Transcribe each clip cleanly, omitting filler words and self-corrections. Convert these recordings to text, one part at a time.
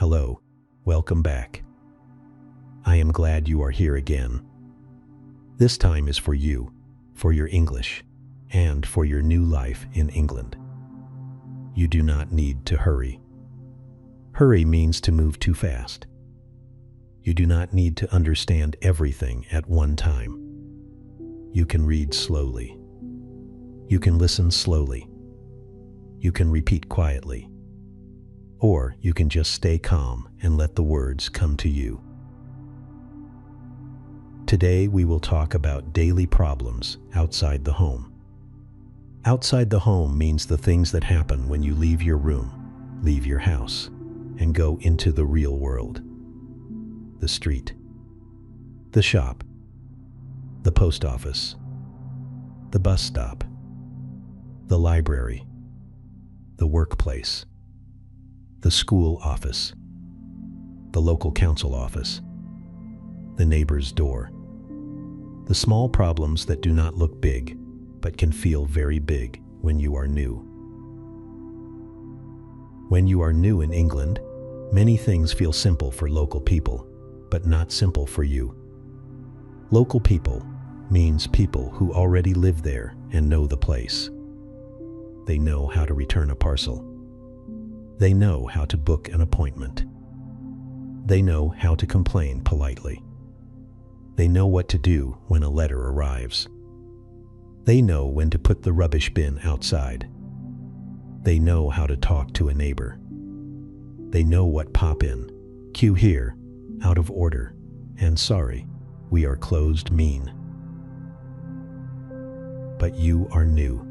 Hello, welcome back. I am glad you are here again. This time is for you, for your English, and for your new life in England. You do not need to hurry. Hurry means to move too fast. You do not need to understand everything at one time. You can read slowly. You can listen slowly. You can repeat quietly. Or you can just stay calm and let the words come to you. Today we will talk about daily problems outside the home. Outside the home means the things that happen when you leave your room, leave your house, and go into the real world. The street, the shop, the post office, the bus stop, the library, the workplace, the school office, the local council office, the neighbor's door. The small problems that do not look big, but can feel very big when you are new. When you are new in England, many things feel simple for local people, but not simple for you. Local people means people who already live there and know the place. They know how to return a parcel. They know how to book an appointment. They know how to complain politely. They know what to do when a letter arrives. They know when to put the rubbish bin outside. They know how to talk to a neighbor. They know what pop in, queue here, out of order, and sorry, we are closed mean. But you are new.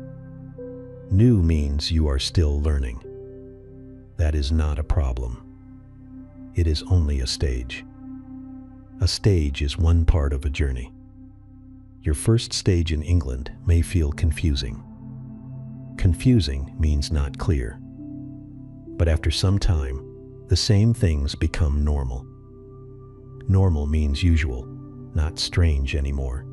New means you are still learning. That is not a problem. It is only a stage. A stage is one part of a journey. Your first stage in England may feel confusing. Confusing means not clear. But after some time, the same things become normal. Normal means usual, not strange anymore.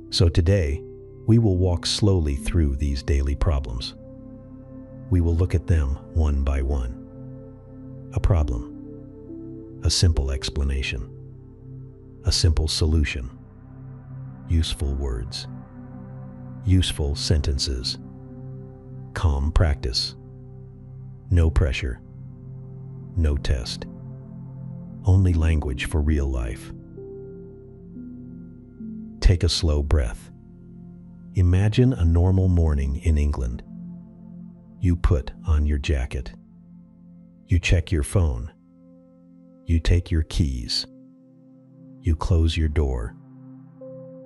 So today, we will walk slowly through these daily problems. We will look at them one by one. A problem, a simple explanation, a simple solution, useful words, useful sentences, calm practice, no pressure, no test, only language for real life. Take a slow breath. Imagine a normal morning in England. You put on your jacket. You check your phone. You take your keys. You close your door.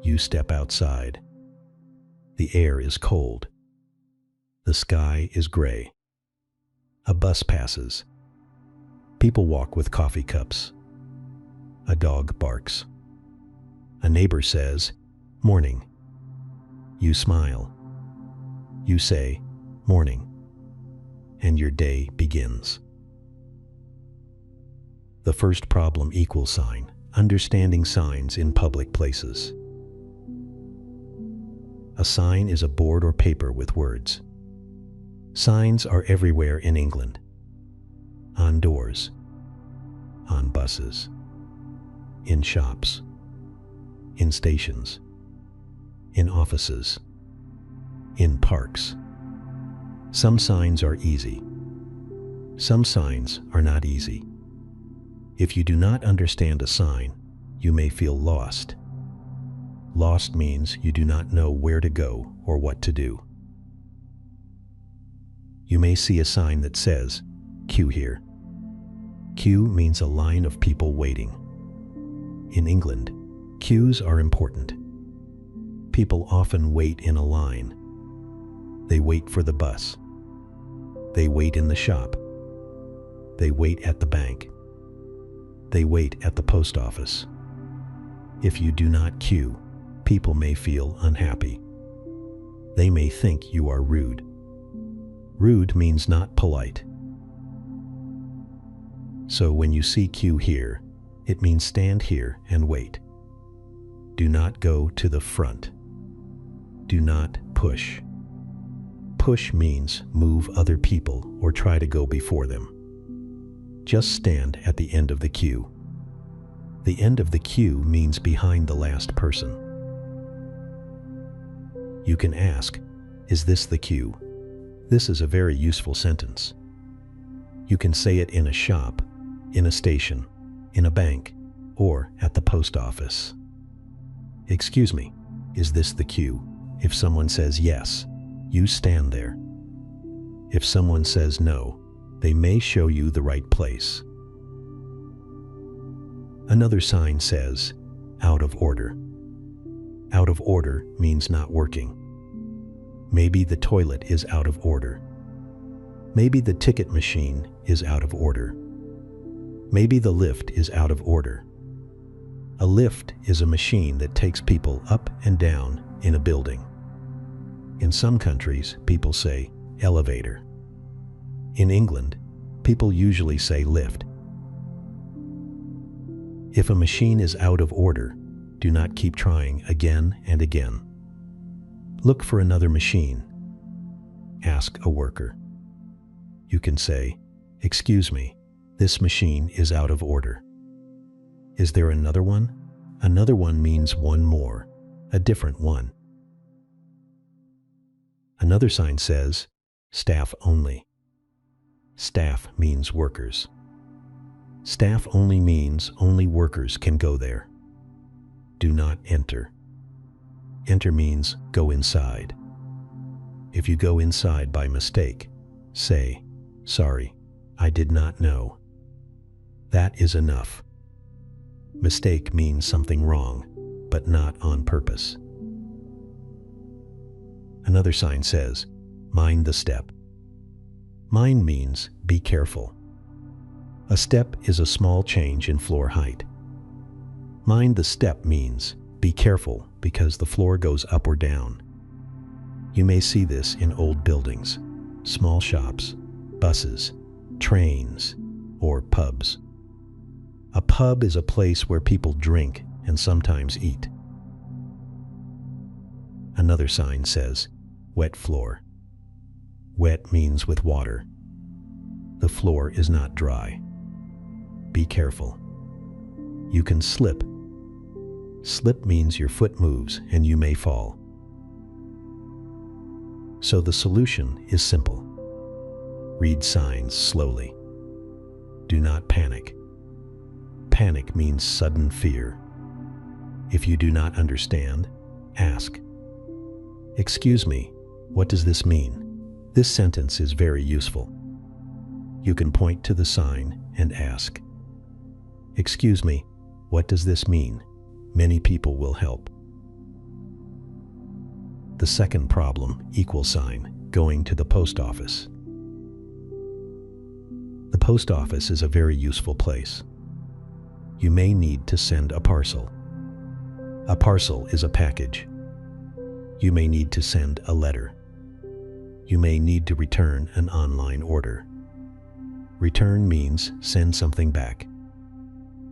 You step outside. The air is cold. The sky is gray. A bus passes. People walk with coffee cups. A dog barks. A neighbor says, "Morning." You smile. You say, "Morning." And your day begins. The first problem: equal sign, understanding signs in public places. A sign is a board or paper with words. Signs are everywhere in England. On doors, on buses, in shops, in stations, in offices, in parks. Some signs are easy. Some signs are not easy. If you do not understand a sign, you may feel lost. Lost means you do not know where to go or what to do. You may see a sign that says, "Queue here." Queue means a line of people waiting. In England, queues are important. People often wait in a line. They wait for the bus. They wait in the shop. They wait at the bank. They wait at the post office. If you do not queue, people may feel unhappy. They may think you are rude. Rude means not polite. So when you see queue here, it means stand here and wait. Do not go to the front. Do not push. Push means move other people or try to go before them. Just stand at the end of the queue. The end of the queue means behind the last person. You can ask, "Is this the queue?" This is a very useful sentence. You can say it in a shop, in a station, in a bank, or at the post office. "Excuse me, is this the queue?" If someone says yes, you stand there. If someone says no, they may show you the right place. Another sign says, "Out of order." Out of order means not working. Maybe the toilet is out of order. Maybe the ticket machine is out of order. Maybe the lift is out of order. A lift is a machine that takes people up and down in a building. In some countries, people say elevator. In England, people usually say lift. If a machine is out of order, do not keep trying again and again. Look for another machine. Ask a worker. You can say, "Excuse me, this machine is out of order." Is there another one? Another one means one more, a different one. Another sign says, "Staff only." Staff means workers. Staff only means only workers can go there. Do not enter. Enter means go inside. If you go inside by mistake, say, "Sorry, I did not know." That is enough. Mistake means something wrong, but not on purpose. Another sign says, "Mind the step." Mind means be careful. A step is a small change in floor height. Mind the step means be careful because the floor goes up or down. You may see this in old buildings, small shops, buses, trains, or pubs. A pub is a place where people drink and sometimes eat. Another sign says, "Wet floor." Wet means with water. The floor is not dry. Be careful. You can slip. Slip means your foot moves and you may fall. So the solution is simple. Read signs slowly. Do not panic. Panic means sudden fear. If you do not understand, ask. "Excuse me, what does this mean?" This sentence is very useful. You can point to the sign and ask, "Excuse me, what does this mean?" Many people will help. The second problem, equal sign, going to the post office. The post office is a very useful place. You may need to send a parcel. A parcel is a package. You may need to send a letter. You may need to return an online order. Return means send something back.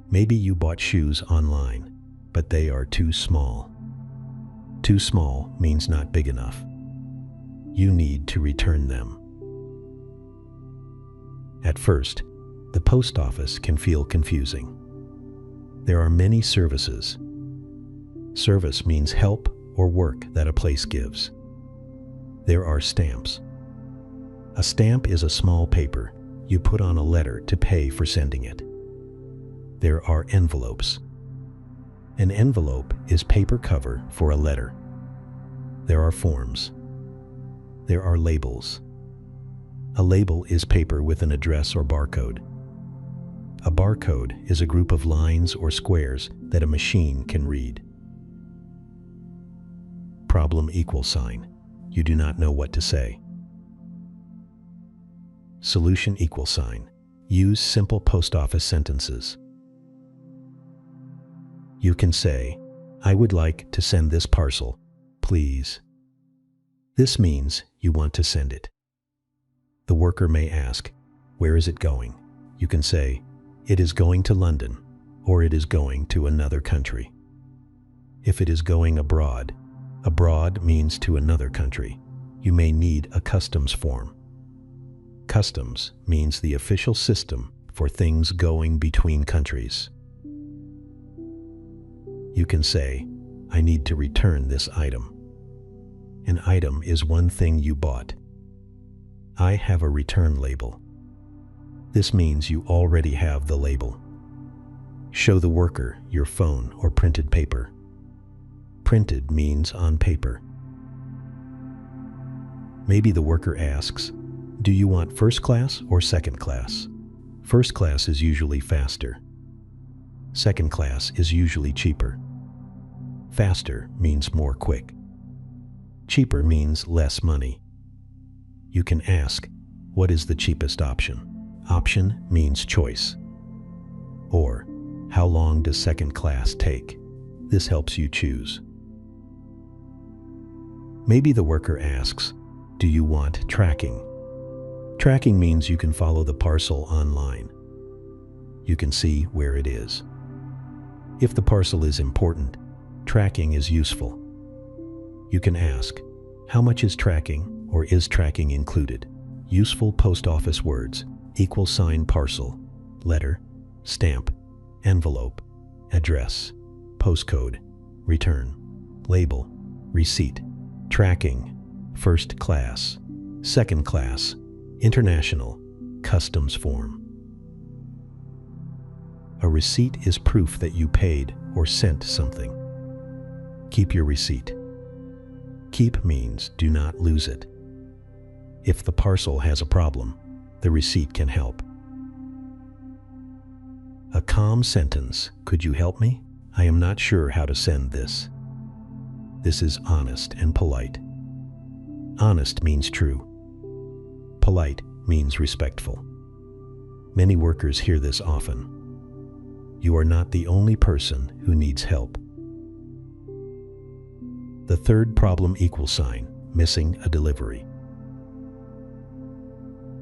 Maybe you bought shoes online, but they are too small. Too small means not big enough. You need to return them. At first, the post office can feel confusing. There are many services. Service means help or work that a place gives. There are stamps. A stamp is a small paper you put on a letter to pay for sending it. There are envelopes. An envelope is paper cover for a letter. There are forms. There are labels. A label is paper with an address or barcode. A barcode is a group of lines or squares that a machine can read. Problem equal sign. You do not know what to say. Solution equal sign. Use simple post office sentences. You can say, "I would like to send this parcel, please." This means you want to send it. The worker may ask, "Where is it going?" You can say, "It is going to London," or "It is going to another country." If it is going abroad, abroad means to another country. You may need a customs form. Customs means the official system for things going between countries. You can say, I need to return this item. An item is one thing you bought. I have a return label. This means you already have the label. Show the worker your phone or printed paper. Printed means on paper. Maybe the worker asks, do you want first class or second class? First class is usually faster. Second class is usually cheaper. Faster means more quick. Cheaper means less money. You can ask, what is the cheapest option? Option means choice. Or, how long does second class take? This helps you choose. Maybe the worker asks, do you want tracking? Tracking means you can follow the parcel online. You can see where it is. If the parcel is important, tracking is useful. You can ask, how much is tracking, or is tracking included? Useful post office words: =parcel, letter, stamp, envelope, address, postcode, return, label, receipt, tracking, first class, second class, international, customs form. A receipt is proof that you paid or sent something. Keep your receipt. Keep means do not lose it. If the parcel has a problem, the receipt can help. A calm sentence: could you help me? I am not sure how to send this. This is honest and polite. Honest means true. Polite means respectful. Many workers hear this often. You are not the only person who needs help. The third problem: missing a delivery.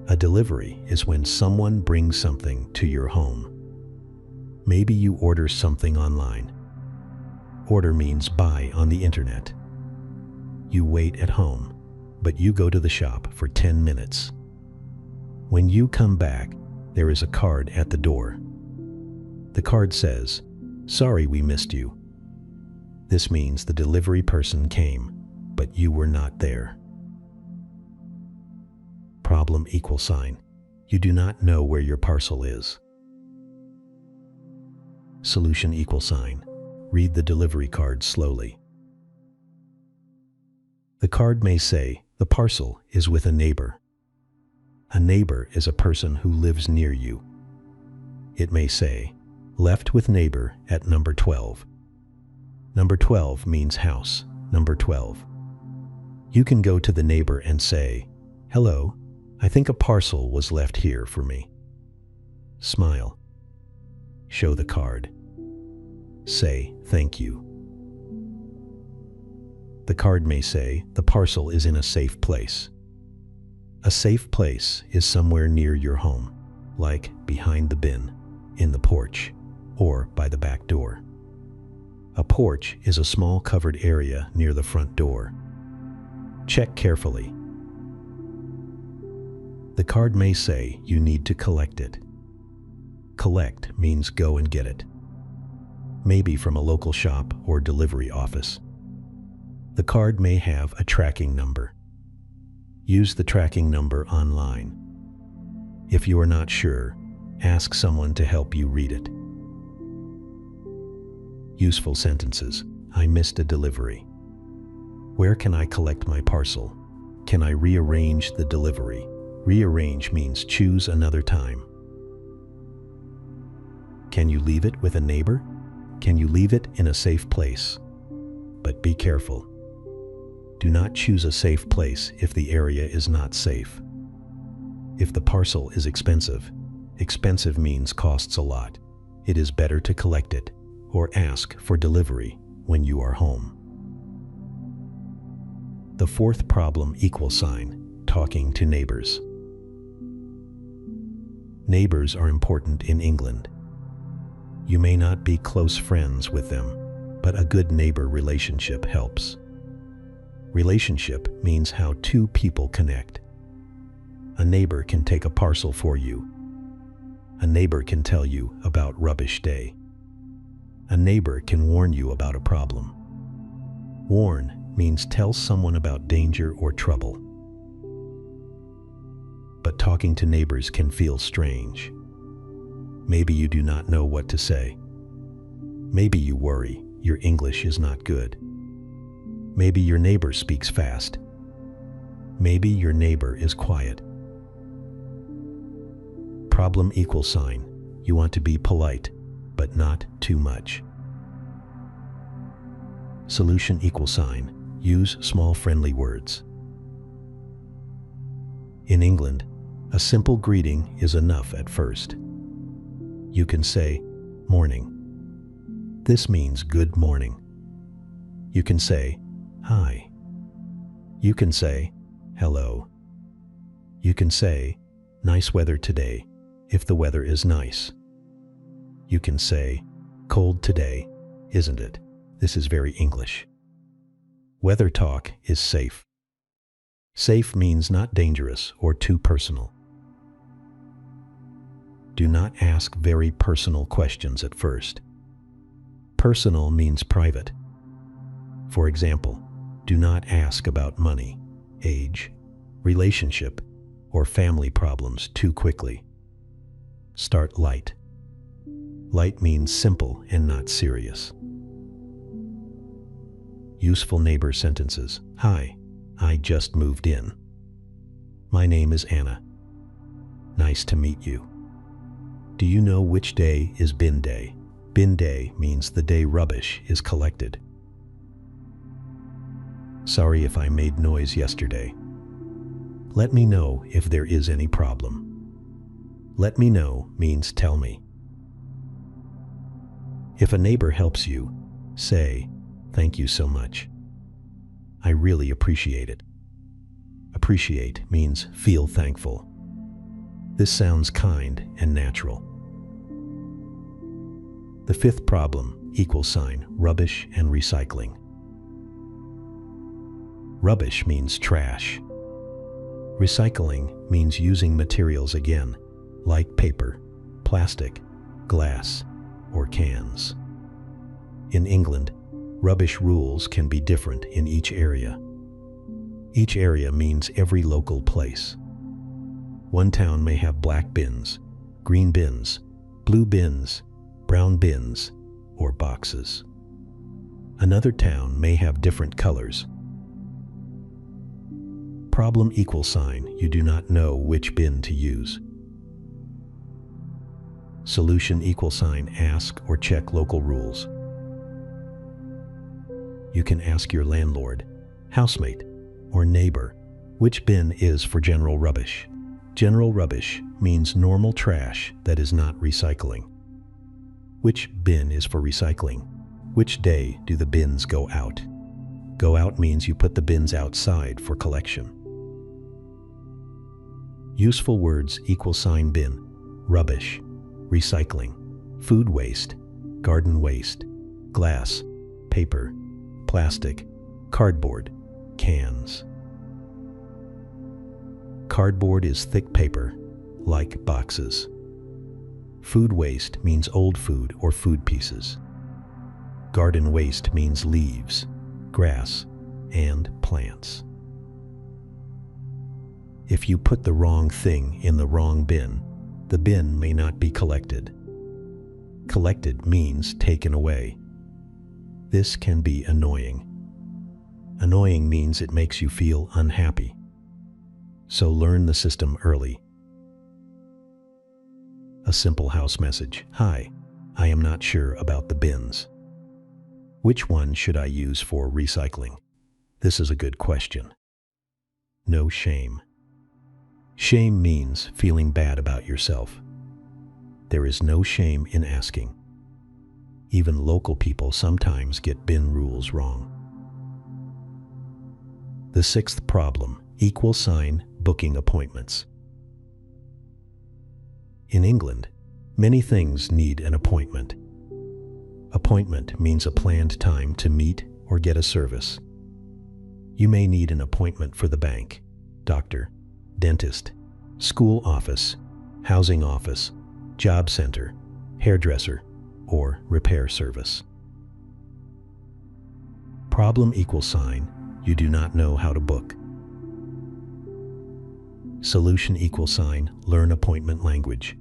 A delivery is when someone brings something to your home. Maybe you order something online. Order means buy on the internet. You wait at home, but you go to the shop for 10 minutes. When you come back, there is a card at the door. The card says, "Sorry we missed you." This means the delivery person came, but you were not there. Problem: you do not know where your parcel is. Solution: read the delivery card slowly. The card may say, the parcel is with a neighbor. A neighbor is a person who lives near you. It may say, left with neighbor at number 12. Number 12 means house, number 12. You can go to the neighbor and say, hello, I think a parcel was left here for me. Smile. Show the card. Say thank you. The card may say, the parcel is in a safe place. A safe place is somewhere near your home, like behind the bin, in the porch, or by the back door. A porch is a small covered area near the front door. Check carefully. The card may say you need to collect it. Collect means go and get it. Maybe from a local shop or delivery office. The card may have a tracking number. Use the tracking number online. If you are not sure, ask someone to help you read it. Useful sentences: I missed a delivery. Where can I collect my parcel? Can I rearrange the delivery? Rearrange means choose another time. Can you leave it with a neighbor? Can you leave it in a safe place? But be careful. Do not choose a safe place if the area is not safe. If the parcel is expensive, expensive means costs a lot. It is better to collect it or ask for delivery when you are home. The fourth problem: talking to neighbors. Neighbors are important in England. You may not be close friends with them, but a good neighbor relationship helps. Relationship means how two people connect. A neighbor can take a parcel for you. A neighbor can tell you about rubbish day. A neighbor can warn you about a problem. Warn means tell someone about danger or trouble. But talking to neighbors can feel strange. Maybe you do not know what to say. Maybe you worry your English is not good. Maybe your neighbor speaks fast. Maybe your neighbor is quiet. Problem equal sign. You want to be polite, but not too much. Solution equal sign. Use small friendly words. In England, a simple greeting is enough at first. You can say, morning. This means good morning. You can say, hi. You can say, hello. You can say, nice weather today, if the weather is nice. You can say, cold today, isn't it? This is very English. Weather talk is safe. Safe means not dangerous or too personal. Do not ask very personal questions at first. Personal means private. For example, do not ask about money, age, relationship, or family problems too quickly. Start light. Light means simple and not serious. Useful neighbor sentences. Hi, I just moved in. My name is Anna. Nice to meet you. Do you know which day is bin day? Bin day means the day rubbish is collected. Sorry if I made noise yesterday. Let me know if there is any problem. Let me know means tell me. If a neighbor helps you, say, thank you so much. I really appreciate it. Appreciate means feel thankful. This sounds kind and natural. The fifth problem, equal sign, rubbish and recycling. Rubbish means trash. Recycling means using materials again, like paper, plastic, glass, or cans. In England, rubbish rules can be different in each area. Each area means every local place. One town may have black bins, green bins, blue bins, brown bins, or boxes. Another town may have different colors. Problem equal sign, you do not know which bin to use. Solution equal sign, ask or check local rules. You can ask your landlord, housemate, or neighbor which bin is for general rubbish. General rubbish means normal trash that is not recycling. Which bin is for recycling? Which day do the bins go out? Go out means you put the bins outside for collection. Useful words equal sign bin, rubbish, recycling, food waste, garden waste, glass, paper, plastic, cardboard, cans. Cardboard is thick paper, like boxes. Food waste means old food or food pieces. Garden waste means leaves, grass, and plants. If you put the wrong thing in the wrong bin, the bin may not be collected. Collected means taken away. This can be annoying. Annoying means it makes you feel unhappy. So learn the system early. A simple house message. Hi, I am not sure about the bins. Which one should I use for recycling? This is a good question. No shame. Shame means feeling bad about yourself. There is no shame in asking. Even local people sometimes get bin rules wrong. The sixth problem, equal sign, booking appointments. In England, many things need an appointment. Appointment means a planned time to meet or get a service. You may need an appointment for the bank, doctor, dentist, school office, housing office, job center, hairdresser, or repair service. Problem equals sign, you do not know how to book. Solution equals sign, learn appointment language.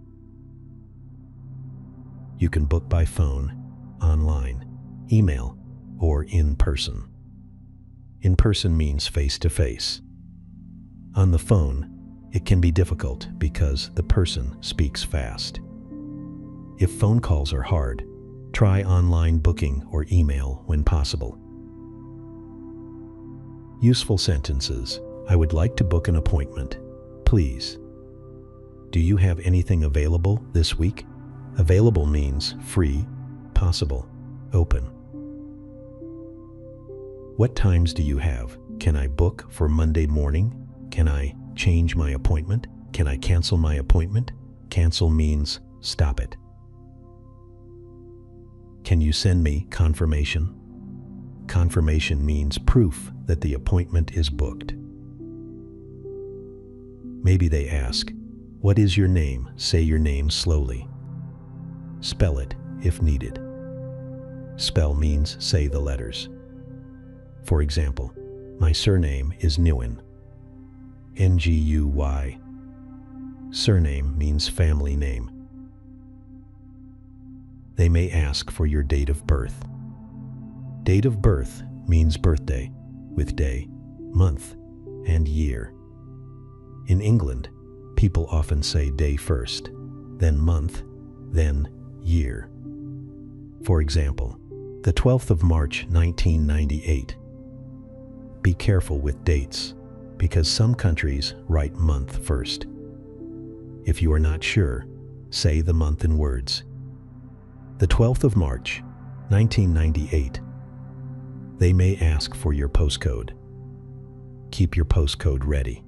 You can book by phone, online, email, or in person. In person means face-to-face. On the phone, it can be difficult because the person speaks fast. If phone calls are hard, try online booking or email when possible. Useful sentences. I would like to book an appointment, please. Do you have anything available this week? Available means free, possible, open. What times do you have? Can I book for Monday morning? Can I change my appointment? Can I cancel my appointment? Cancel means stop it. Can you send me confirmation? Confirmation means proof that the appointment is booked. Maybe they ask, what is your name? Say your name slowly. Spell it if needed. Spell means say the letters. For example, my surname is Nguyen. Nguy. Surname means family name. They may ask for your date of birth. Date of birth means birthday, with day, month, and year. In England, people often say day first, then month, then year. For example, the 12th of March 1998. Be careful with dates, because some countries write month first. If you are not sure, say the month in words. The 12th of March, 1998. They may ask for your postcode. Keep your postcode ready.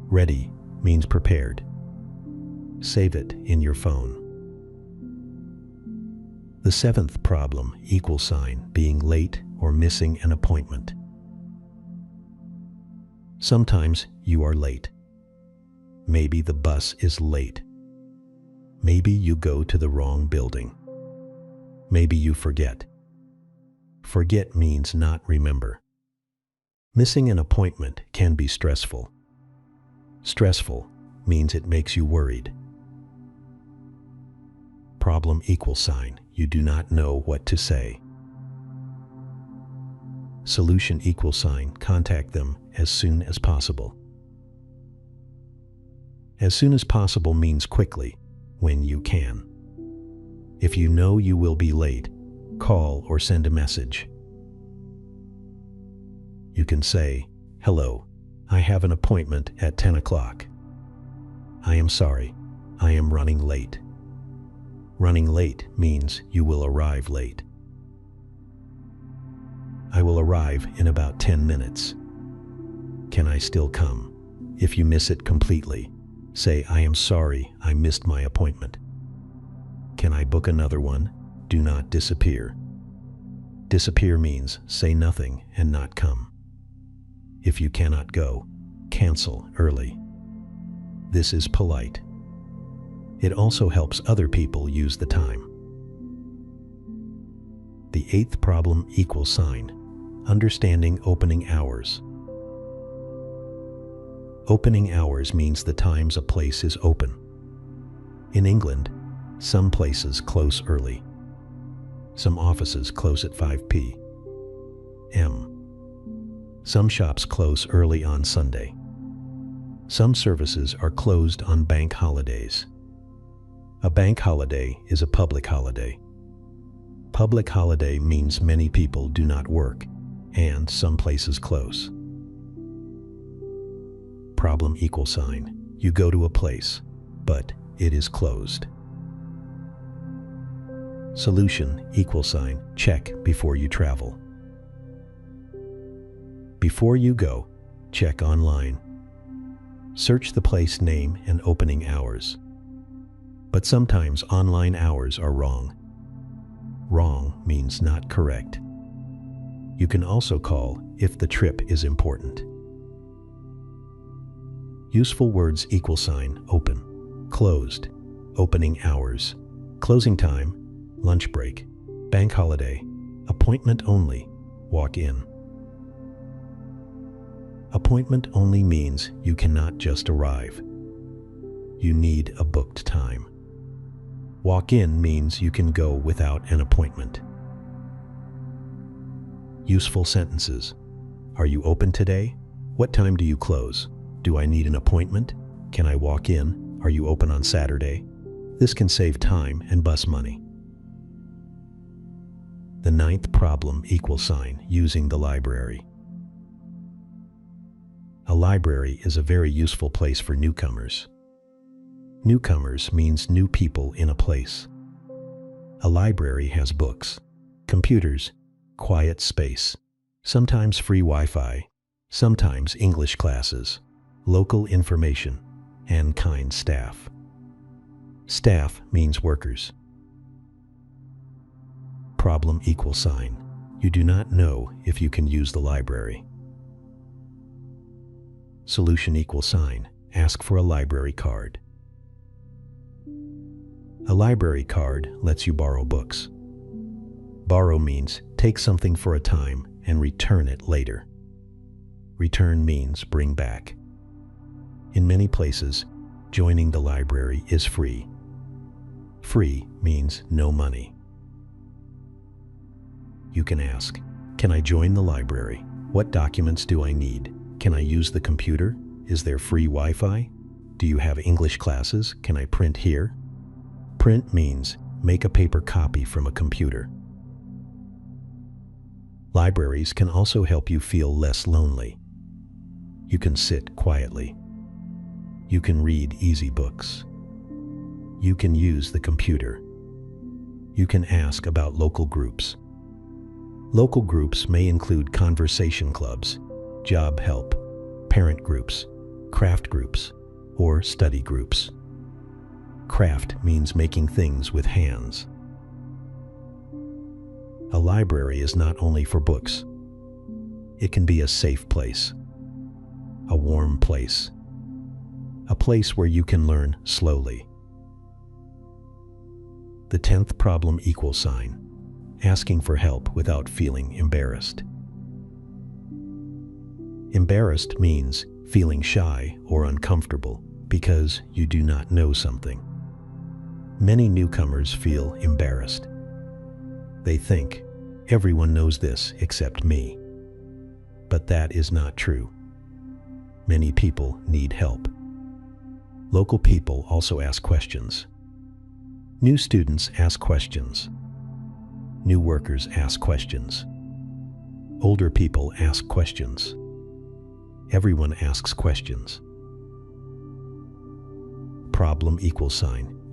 Ready means prepared. Save it in your phone. The seventh problem, equal sign, being late or missing an appointment. Sometimes you are late. Maybe the bus is late. Maybe you go to the wrong building. Maybe you forget. Forget means not remember. Missing an appointment can be stressful. Stressful means it makes you worried. Problem equals sign, you do not know what to say. Solution equals sign, contact them as soon as possible. As soon as possible means quickly, when you can. If you know you will be late, call or send a message. You can say, hello, I have an appointment at 10 o'clock. I am sorry, I am running late. Running late means you will arrive late. I will arrive in about 10 minutes. Can I still come? If you miss it completely, say, I am sorry, I missed my appointment. Can I book another one? Do not disappear. Disappear means say nothing and not come. If you cannot go, cancel early. This is polite. It also helps other people use the time. The eighth problem, equal sign, understanding opening hours. Opening hours means the times a place is open. In England, some places close early. Some offices close at 5 p.m. Some shops close early on Sunday. Some services are closed on bank holidays. A bank holiday is a public holiday. Public holiday means many people do not work, and some places close. Problem equal sign. You go to a place, but it is closed. Solution equal sign. Check before you travel. Before you go, check online. Search the place name and opening hours. But sometimes online hours are wrong. Wrong means not correct. You can also call if the trip is important. Useful words equal sign. Open, closed, opening hours, closing time, lunch break, bank holiday, appointment only, walk in. Appointment only means you cannot just arrive. You need a booked time. Walk in means you can go without an appointment. Useful sentences. Are you open today? What time do you close? Do I need an appointment? Can I walk in? Are you open on Saturday? This can save time and bus money. The 9th problem, using the library. A library is a very useful place for newcomers. Newcomers means new people in a place. A library has books, computers, quiet space, sometimes free Wi-Fi, sometimes English classes, local information, and kind staff. Staff means workers. Problem you do not know if you can use the library. Solution ask for a library card. A library card lets you borrow books. Borrow means take something for a time and return it later. Return means bring back. In many places, joining the library is free. Free means no money. You can ask, can I join the library? What documents do I need? Can I use the computer? Is there free Wi-Fi? Do you have English classes? Can I print here? Print means make a paper copy from a computer. Libraries can also help you feel less lonely. You can sit quietly. You can read easy books. You can use the computer. You can ask about local groups. Local groups may include conversation clubs, job help, parent groups, craft groups, or study groups. Craft means making things with hands. A library is not only for books. It can be a safe place, a warm place, a place where you can learn slowly. The 10th problem, asking for help without feeling embarrassed. Embarrassed means feeling shy or uncomfortable because you do not know something. Many newcomers feel embarrassed. They think, everyone knows this except me. But that is not true. Many people need help. Local people also ask questions. New students ask questions. New workers ask questions. Older people ask questions. Everyone asks questions. Problem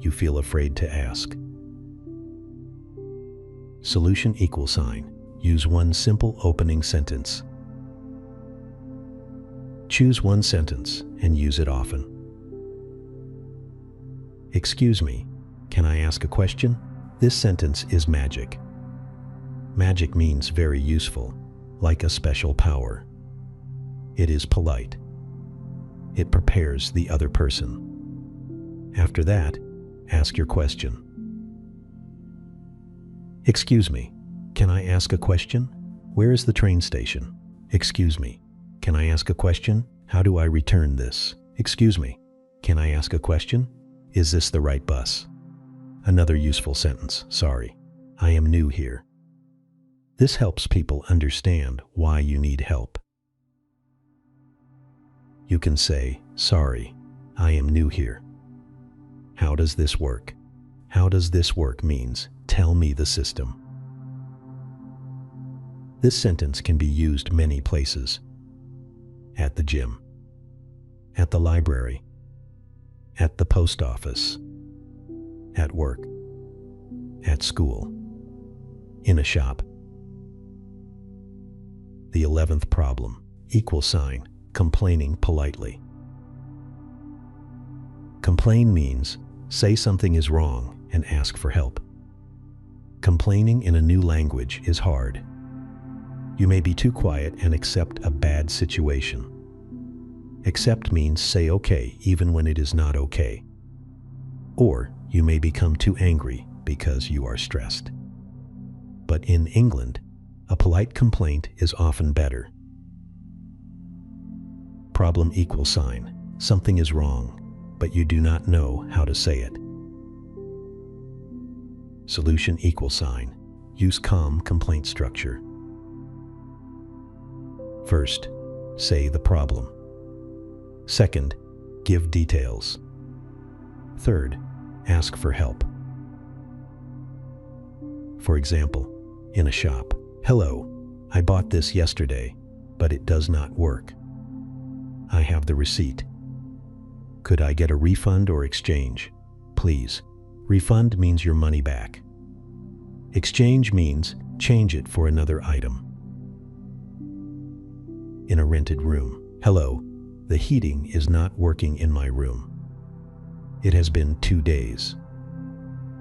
you feel afraid to ask. Solution use one simple opening sentence. Choose one sentence and use it often. Excuse me, can I ask a question? This sentence is magic. Magic means very useful, like a special power. It is polite. It prepares the other person. After that, ask your question. Excuse me, can I ask a question? Where is the train station? Excuse me, can I ask a question? How do I return this? Excuse me, can I ask a question? Is this the right bus? Another useful sentence, sorry, I am new here. This helps people understand why you need help. You can say, sorry, I am new here. How does this work? How does this work means, tell me the system. This sentence can be used many places. At the gym, at the library, at the post office, at work, at school, in a shop. The 11th problem, complaining politely. Complain means say something is wrong and ask for help. Complaining in a new language is hard. You may be too quiet and accept a bad situation. Accept means say okay even when it is not okay. Or You may become too angry because you are stressed. But in England, a polite complaint is often better. Problem equal sign. Something is wrong, but you do not know how to say it. Solution equal sign. Use calm complaint structure. First, say the problem. Second, give details. Third, ask for help. For example, in a shop, "Hello, I bought this yesterday, but it does not work. I have the receipt. Could I get a refund or exchange? Please." Refund means your money back. Exchange means change it for another item. In a rented room, "Hello, the heating is not working in my room. It has been 2 days.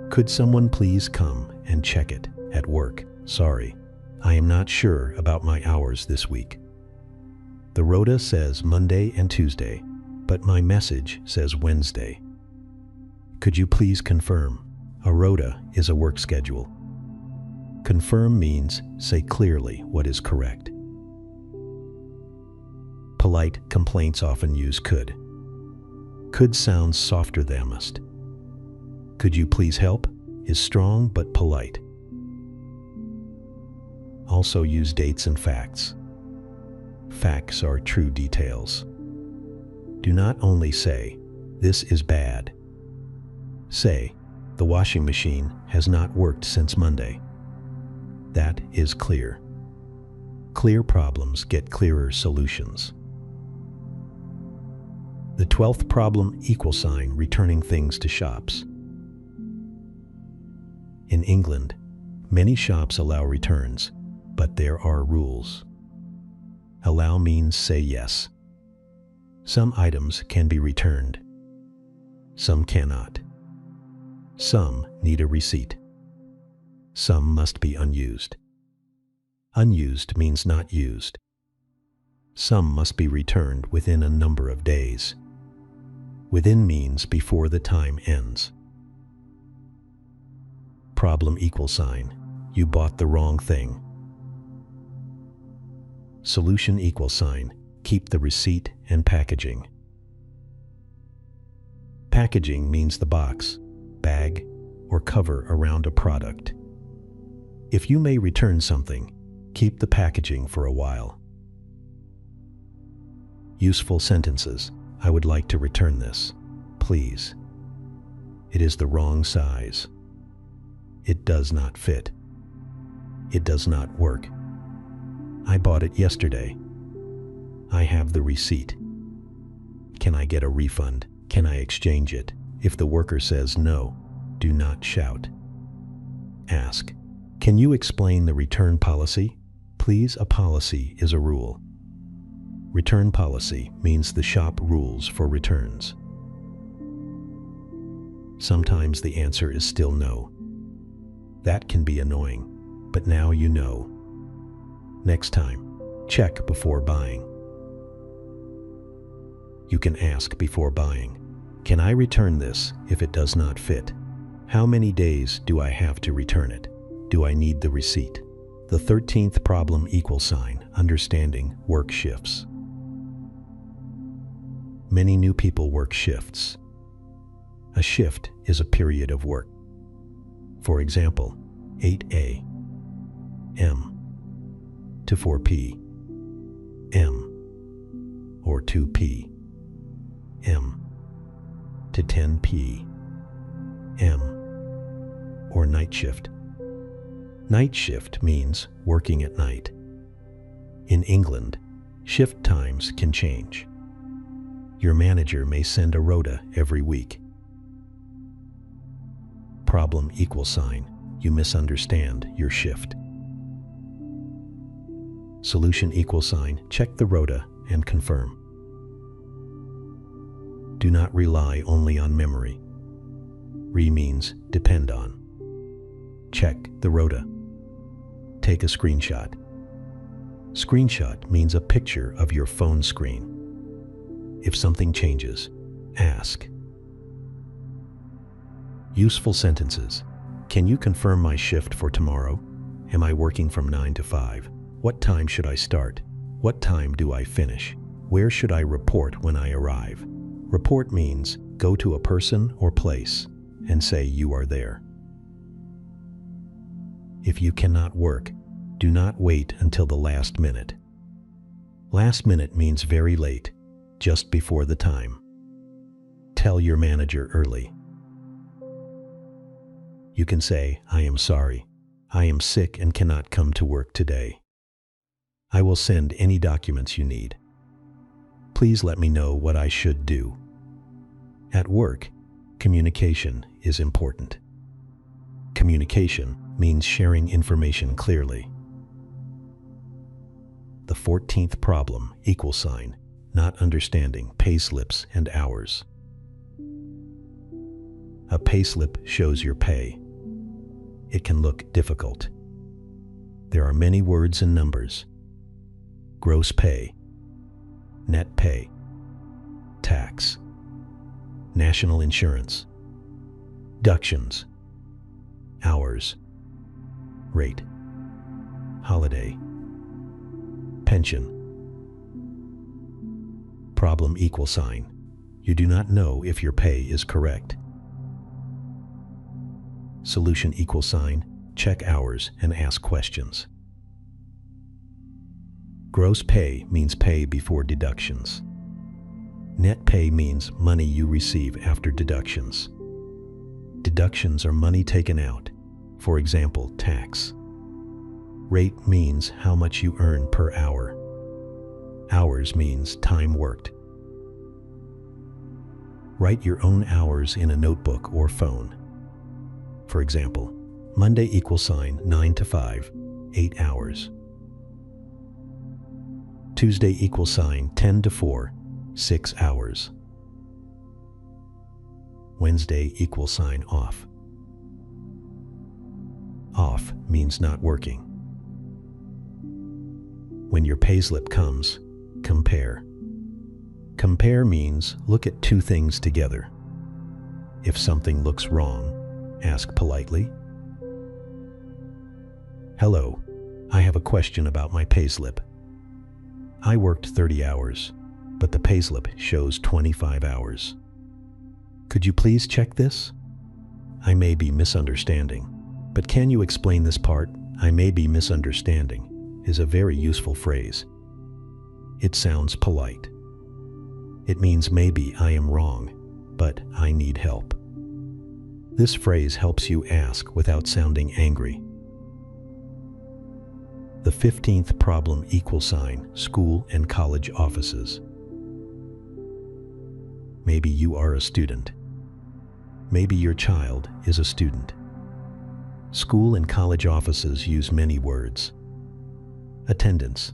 Could someone please come and check it at work? Sorry, I am not sure about my hours this week. The rota says Monday and Tuesday, but my message says Wednesday. Could you please confirm?" A rota is a work schedule. Confirm means say clearly what is correct. Polite complaints often use could. Could sounds softer than must. "Could you please help?" is strong but polite. Also use dates and facts. Facts are true details. Do not only say, "This is bad." Say, "The washing machine has not worked since Monday." That is clear. Clear problems get clearer solutions. The 12th problem equal sign. Returning things to shops. In England, many shops allow returns, but there are rules. Allow means say yes. Some items can be returned. Some cannot. Some need a receipt. Some must be unused. Unused means not used. Some must be returned within a number of days. Within means before the time ends. Problem equal sign. You bought the wrong thing. Solution equal sign. Keep the receipt and packaging. Packaging means the box, bag, or cover around a product. If you may return something, keep the packaging for a while. Useful sentences. I would like to return this, please. It is the wrong size. It does not fit. It does not work. I bought it yesterday. I have the receipt. Can I get a refund? Can I exchange it? If the worker says no, do not shout. Ask, "Can you explain the return policy?" Please, a policy is a rule. Return policy means the shop rules for returns. Sometimes the answer is still no. That can be annoying, but now you know. Next time, check before buying. You can ask before buying, "Can I return this if it does not fit? How many days do I have to return it? Do I need the receipt?" The 13th problem equal sign. Understanding work shifts. Many new people work shifts. A shift is a period of work. For example, 8 a.m. to 4 p.m. or 2 p.m. to 10 p.m. or night shift. Night shift means working at night. In England, shift times can change. Your manager may send a rota every week. Problem equal sign. You misunderstand your shift. Solution equal sign. Check the rota and confirm. Do not rely only on memory. Means depend on. Check the rota. Take a screenshot. Screenshot means a picture of your phone screen. If something changes, ask. Useful sentences. Can you confirm my shift for tomorrow? Am I working from 9 to 5? What time should I start? What time do I finish? Where should I report when I arrive? Report means go to a person or place and say you are there. If you cannot work, do not wait until the last minute. Last minute means very late, just before the time. Tell your manager early. You can say, I am sorry. I am sick and cannot come to work today. I will send any documents you need. Please let me know what I should do. At work, communication is important. Communication means sharing information clearly. The 14th problem, =, not understanding payslips and hours. A payslip shows your pay. It can look difficult. There are many words and numbers. Gross pay, net pay, tax, national insurance, deductions, hours, rate, holiday, pension. Problem =, you do not know if your pay is correct. Solution =, check hours and ask questions. Gross pay means pay before deductions. Net pay means money you receive after deductions. Deductions are money taken out, for example, tax. Rate means how much you earn per hour. Hours means time worked. Write your own hours in a notebook or phone. For example, Monday =, 9 to 5, 8 hours. Tuesday =, 10 to 4, 6 hours. Wednesday =, off. Off means not working. When your payslip comes, compare. Compare means look at two things together. If something looks wrong, ask politely. Hello, I have a question about my payslip. I worked 30 hours, but the payslip shows 25 hours. Could you please check this? I may be misunderstanding, but can you explain this part? I may be misunderstanding is a very useful phrase. It sounds polite. It means maybe I am wrong, but I need help. This phrase helps you ask without sounding angry. The 15th problem =, school and college offices. Maybe you are a student. Maybe your child is a student. School and college offices use many words. Attendance,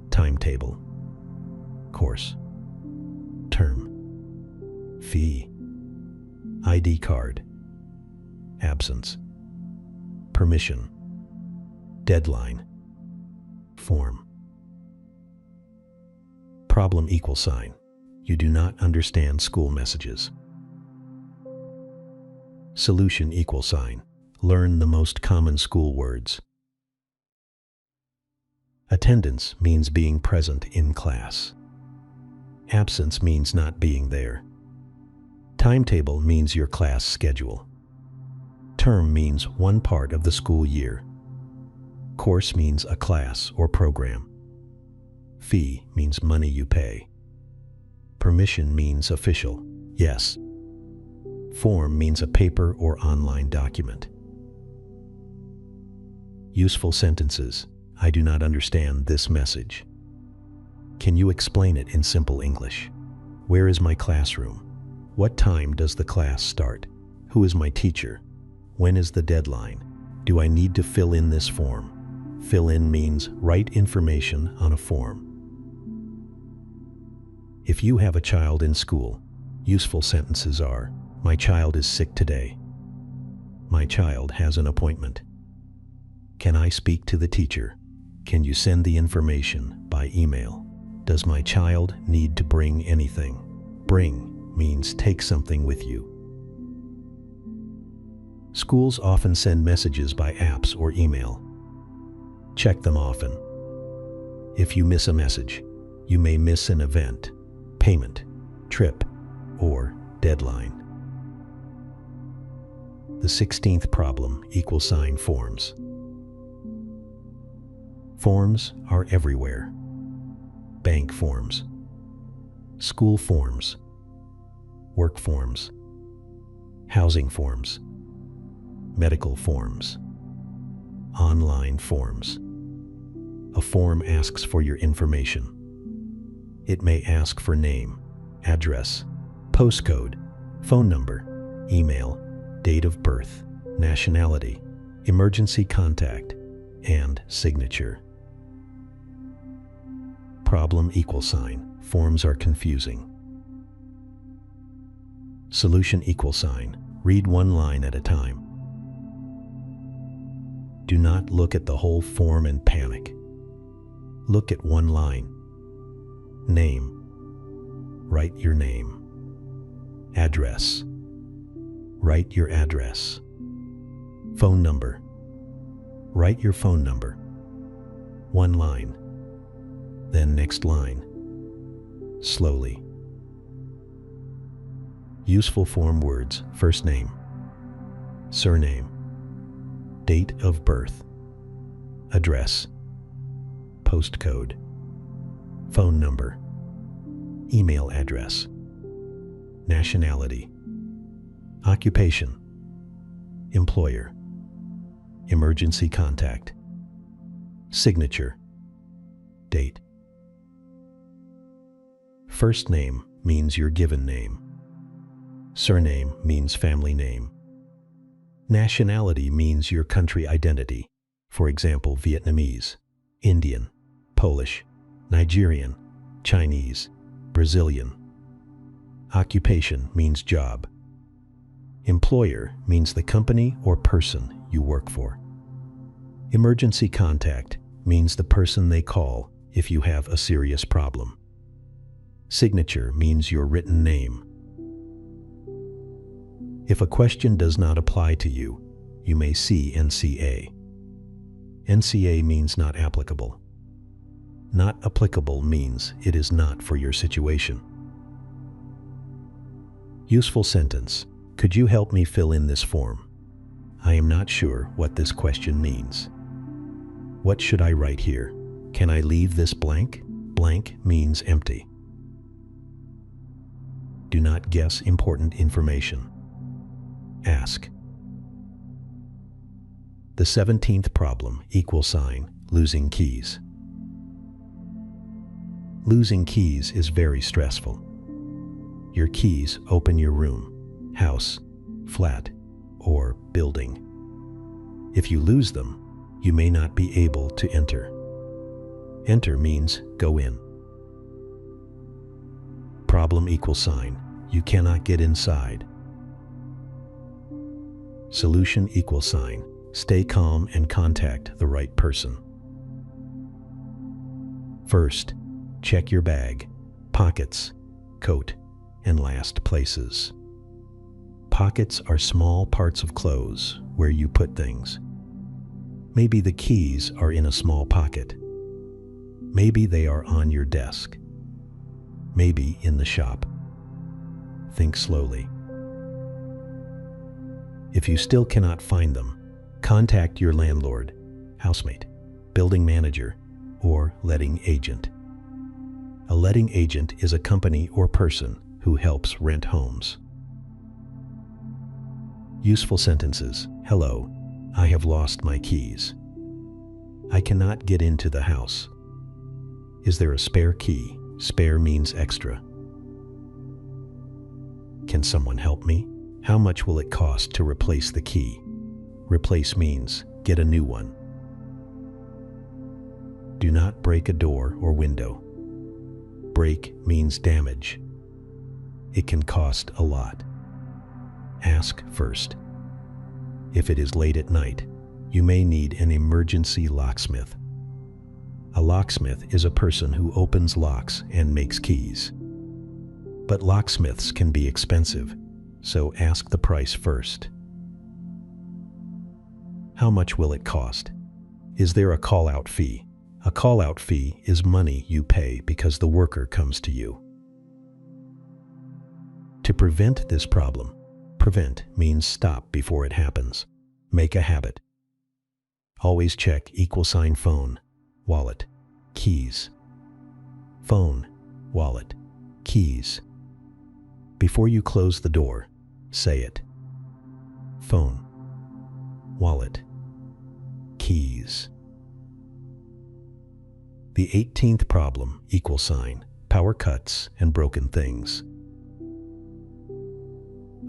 timetable, course, term, fee, ID card, absence, permission, deadline, form. Problem =, you do not understand school messages. Solution =, learn the most common school words. Attendance means being present in class. Absence means not being there. Timetable means your class schedule. Term means one part of the school year. Course means a class or program. Fee means money you pay. Permission means official, yes. Form means a paper or online document. Useful sentences. I do not understand this message. Can you explain it in simple English? Where is my classroom? What time does the class start? Who is my teacher? When is the deadline? Do I need to fill in this form? Fill in means write information on a form. If you have a child in school, useful sentences are, my child is sick today. My child has an appointment. Can I speak to the teacher? Can you send the information by email? Does my child need to bring anything? Bring means take something with you. Schools often send messages by apps or email. Check them often. If you miss a message, you may miss an event, payment, trip, or deadline. The 16th problem, forms. Forms are everywhere. Bank forms, school forms, work forms, housing forms, medical forms, online forms. A form asks for your information. It may ask for name, address, postcode, phone number, email, date of birth, nationality, emergency contact, and signature. Problem : forms are confusing. Solution : read one line at a time. Do not look at the whole form and panic. Look at one line. Name. Write your name. Address. Write your address. Phone number. Write your phone number. One line. Then next line. Slowly. Useful form words: first name, surname, date of birth, address, postcode, phone number, email address, nationality, occupation, employer, emergency contact, signature, date. First name means your given name. Surname means family name. Nationality means your country identity. For example, Vietnamese, Indian, Polish, Nigerian, Chinese, Brazilian. Occupation means job. Employer means the company or person you work for. Emergency contact means the person they call if you have a serious problem. Signature means your written name. If a question does not apply to you, you may see NCA. NCA means not applicable. Not applicable means it is not for your situation. Useful sentence: could you help me fill in this form? I am not sure what this question means. What should I write here? Can I leave this blank? Blank means empty. Do not guess important information. Ask. The 17th problem, losing keys. Losing keys is very stressful. Your keys open your room, house, flat, or building. If you lose them, you may not be able to enter. Enter means go in. Problem : you cannot get inside. Solution : stay calm and contact the right person. First, check your bag, pockets, coat, and last places. Pockets are small parts of clothes where you put things. Maybe the keys are in a small pocket. Maybe they are on your desk. Maybe in the shop. Think slowly. If you still cannot find them, contact your landlord, housemate, building manager, or letting agent. A letting agent is a company or person who helps rent homes. Useful sentences: hello, I have lost my keys. I cannot get into the house. Is there a spare key? Spare means extra. Can someone help me? How much will it cost to replace the key? Replace means get a new one. Do not break a door or window. Break means damage. It can cost a lot. Ask first. If it is late at night, you may need an emergency locksmith. A locksmith is a person who opens locks and makes keys. But locksmiths can be expensive, so ask the price first. How much will it cost? Is there a call-out fee? A call-out fee is money you pay because the worker comes to you. To prevent this problem, prevent means stop before it happens. Make a habit. Always check =, phone, wallet, keys. Phone, wallet, keys. Before you close the door, say it. Phone, wallet, keys. The 18th problem, =, power cuts and broken things.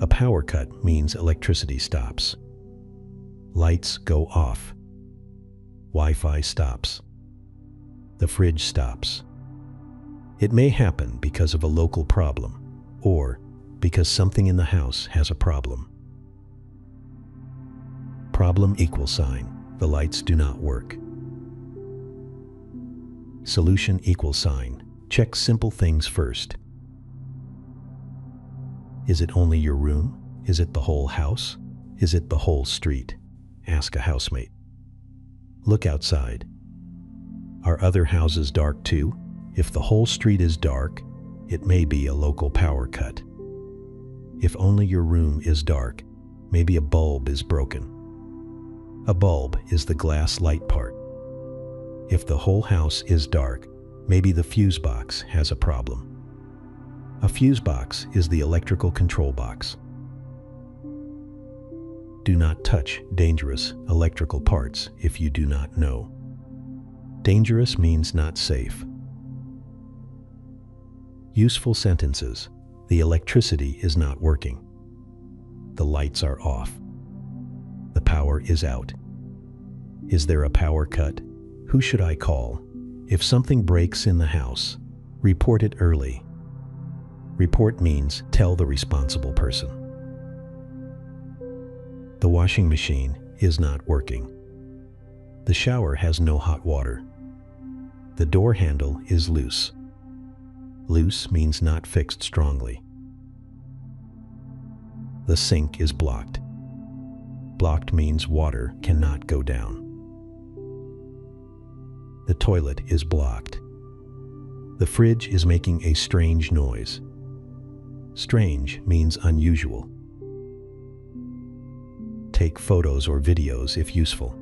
A power cut means electricity stops. Lights go off. Wi-Fi stops. The fridge stops. It may happen because of a local problem or because something in the house has a problem. Problem =, the lights do not work. Solution =, check simple things first. Is it only your room? Is it the whole house? Is it the whole street? Ask a housemate. Look outside. Are other houses dark too? If the whole street is dark, it may be a local power cut. If only your room is dark, maybe a bulb is broken. A bulb is the glass light part. If the whole house is dark, maybe the fuse box has a problem. A fuse box is the electrical control box. Do not touch dangerous electrical parts if you do not know. Dangerous means not safe. Useful sentences. The electricity is not working. The lights are off. The power is out. Is there a power cut? Who should I call? If something breaks in the house, report it early. Report means tell the responsible person. The washing machine is not working. The shower has no hot water. The door handle is loose. Loose means not fixed strongly. The sink is blocked. Blocked means water cannot go down. The toilet is blocked. The fridge is making a strange noise. Strange means unusual. Take photos or videos if useful.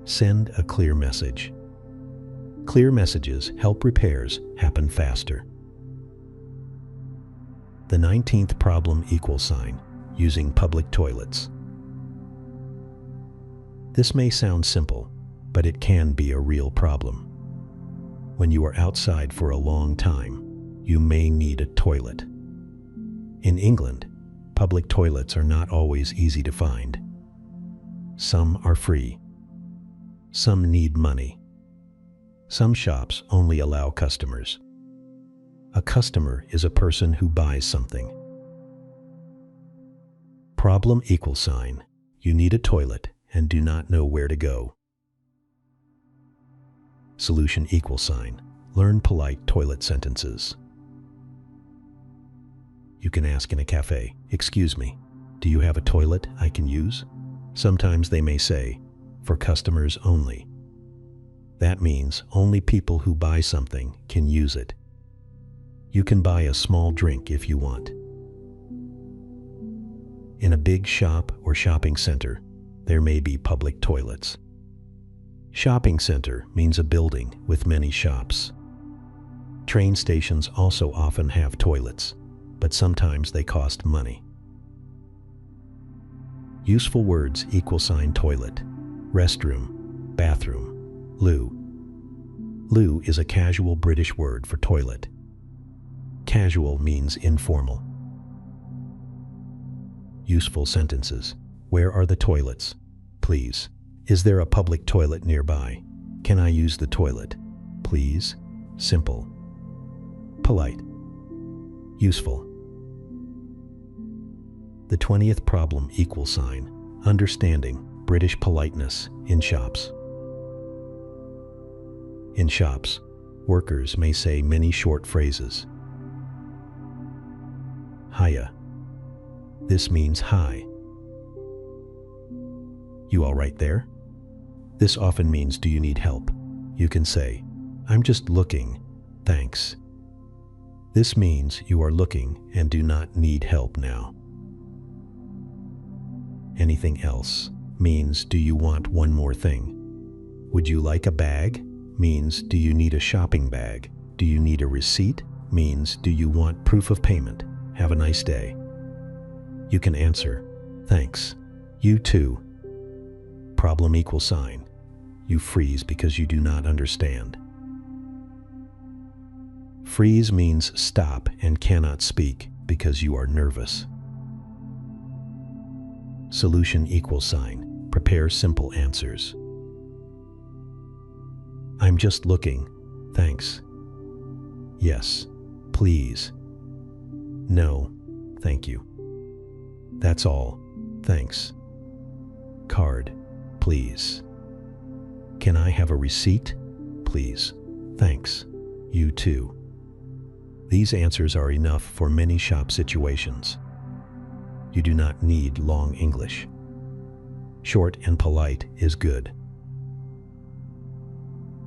Send a clear message. Clear messages help repairs happen faster. The 19th problem =, using public toilets. This may sound simple, but it can be a real problem. When you are outside for a long time, you may need a toilet. In England, public toilets are not always easy to find. Some are free. Some need money. Some shops only allow customers. A customer is a person who buys something. Problem =, you need a toilet and do not know where to go. Solution =, learn polite toilet sentences. You can ask in a cafe, "Excuse me, do you have a toilet I can use?" Sometimes they may say, "For customers only." That means only people who buy something can use it. You can buy a small drink if you want. In a big shop or shopping center, there may be public toilets. Shopping center means a building with many shops. Train stations also often have toilets, but sometimes they cost money. Useful words =, toilet, restroom, bathroom, loo. Loo is a casual British word for toilet. Casual means informal. Useful sentences. Where are the toilets? Please. Is there a public toilet nearby? Can I use the toilet? Please. Simple. Polite. Useful. The 20th problem =, understanding British politeness in shops. In shops, workers may say many short phrases. Hiya. This means hi. You all right there? This often means, do you need help? You can say, I'm just looking, thanks. This means you are looking and do not need help now. Anything else means, do you want one more thing? Would you like a bag? Means, do you need a shopping bag? Do you need a receipt? Means, do you want proof of payment? Have a nice day. You can answer, thanks. You too. Problem equal sign. You freeze because you do not understand. Freeze means stop and cannot speak because you are nervous. Solution equal sign. Prepare simple answers. I'm just looking, thanks. Yes, please. No, thank you. That's all, thanks. Card, please. Can I have a receipt? Please. Thanks. You too. These answers are enough for many shop situations. You do not need long English. Short and polite is good.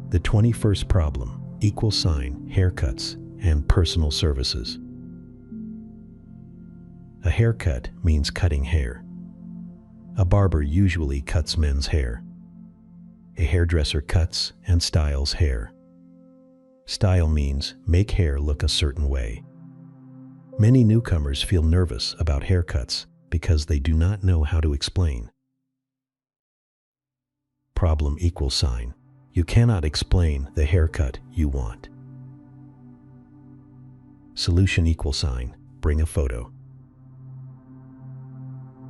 The 21st problem, equal sign, haircuts, and personal services. A haircut means cutting hair. A barber usually cuts men's hair. A hairdresser cuts and styles hair. Style means make hair look a certain way. Many newcomers feel nervous about haircuts because they do not know how to explain. Problem equal sign. You cannot explain the haircut you want. Solution equal sign. Bring a photo.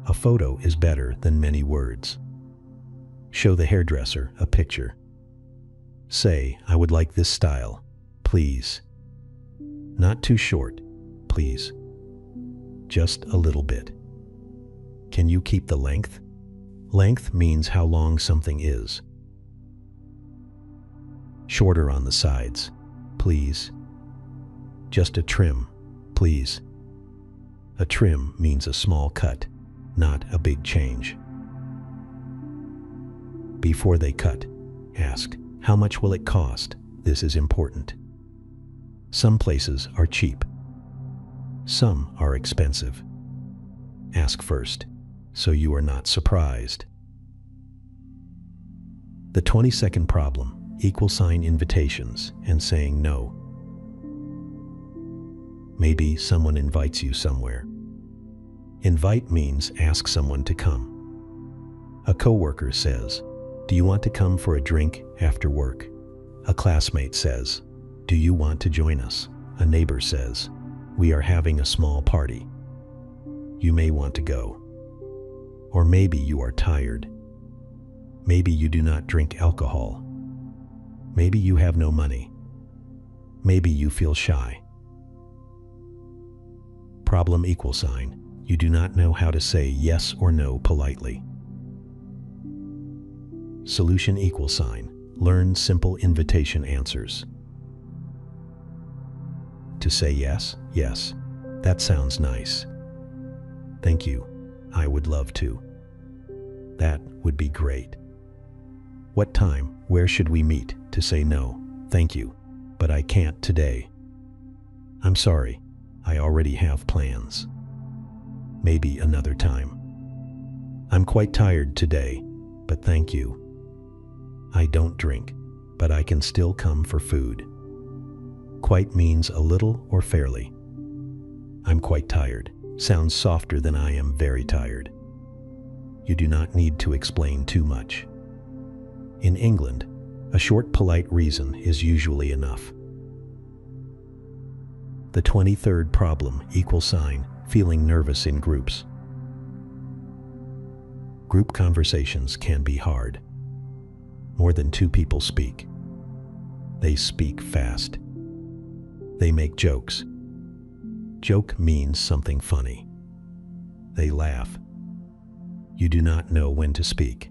A photo is better than many words. Show the hairdresser a picture. Say, I would like this style, please. Not too short, please. Just a little bit. Can you keep the length? Length means how long something is. Shorter on the sides, please. Just a trim, please. A trim means a small cut, not a big change. Before they cut, ask, how much will it cost? This is important. Some places are cheap. Some are expensive. Ask first, so you are not surprised. The 22nd problem, equal sign invitations and saying no. Maybe someone invites you somewhere. Invite means ask someone to come. A coworker says, do you want to come for a drink after work? A classmate says, do you want to join us? A neighbor says, we are having a small party. You may want to go. Or maybe you are tired. Maybe you do not drink alcohol. Maybe you have no money. Maybe you feel shy. Problem equal sign. You do not know how to say yes or no politely. Solution equal sign. Learn simple invitation answers. To say yes, yes. That sounds nice. Thank you. I would love to. That would be great. What time, where should we meet? To say no, thank you, but I can't today. I'm sorry, I already have plans. Maybe another time. I'm quite tired today, but thank you. I don't drink, but I can still come for food. Quite means a little or fairly. I'm quite tired sounds softer than I am very tired. You do not need to explain too much. In England, a short polite reason is usually enough. The 23rd problem, equal sign, feeling nervous in groups. Group conversations can be hard. More than two people speak. They speak fast. They make jokes. Joke means something funny. They laugh. You do not know when to speak.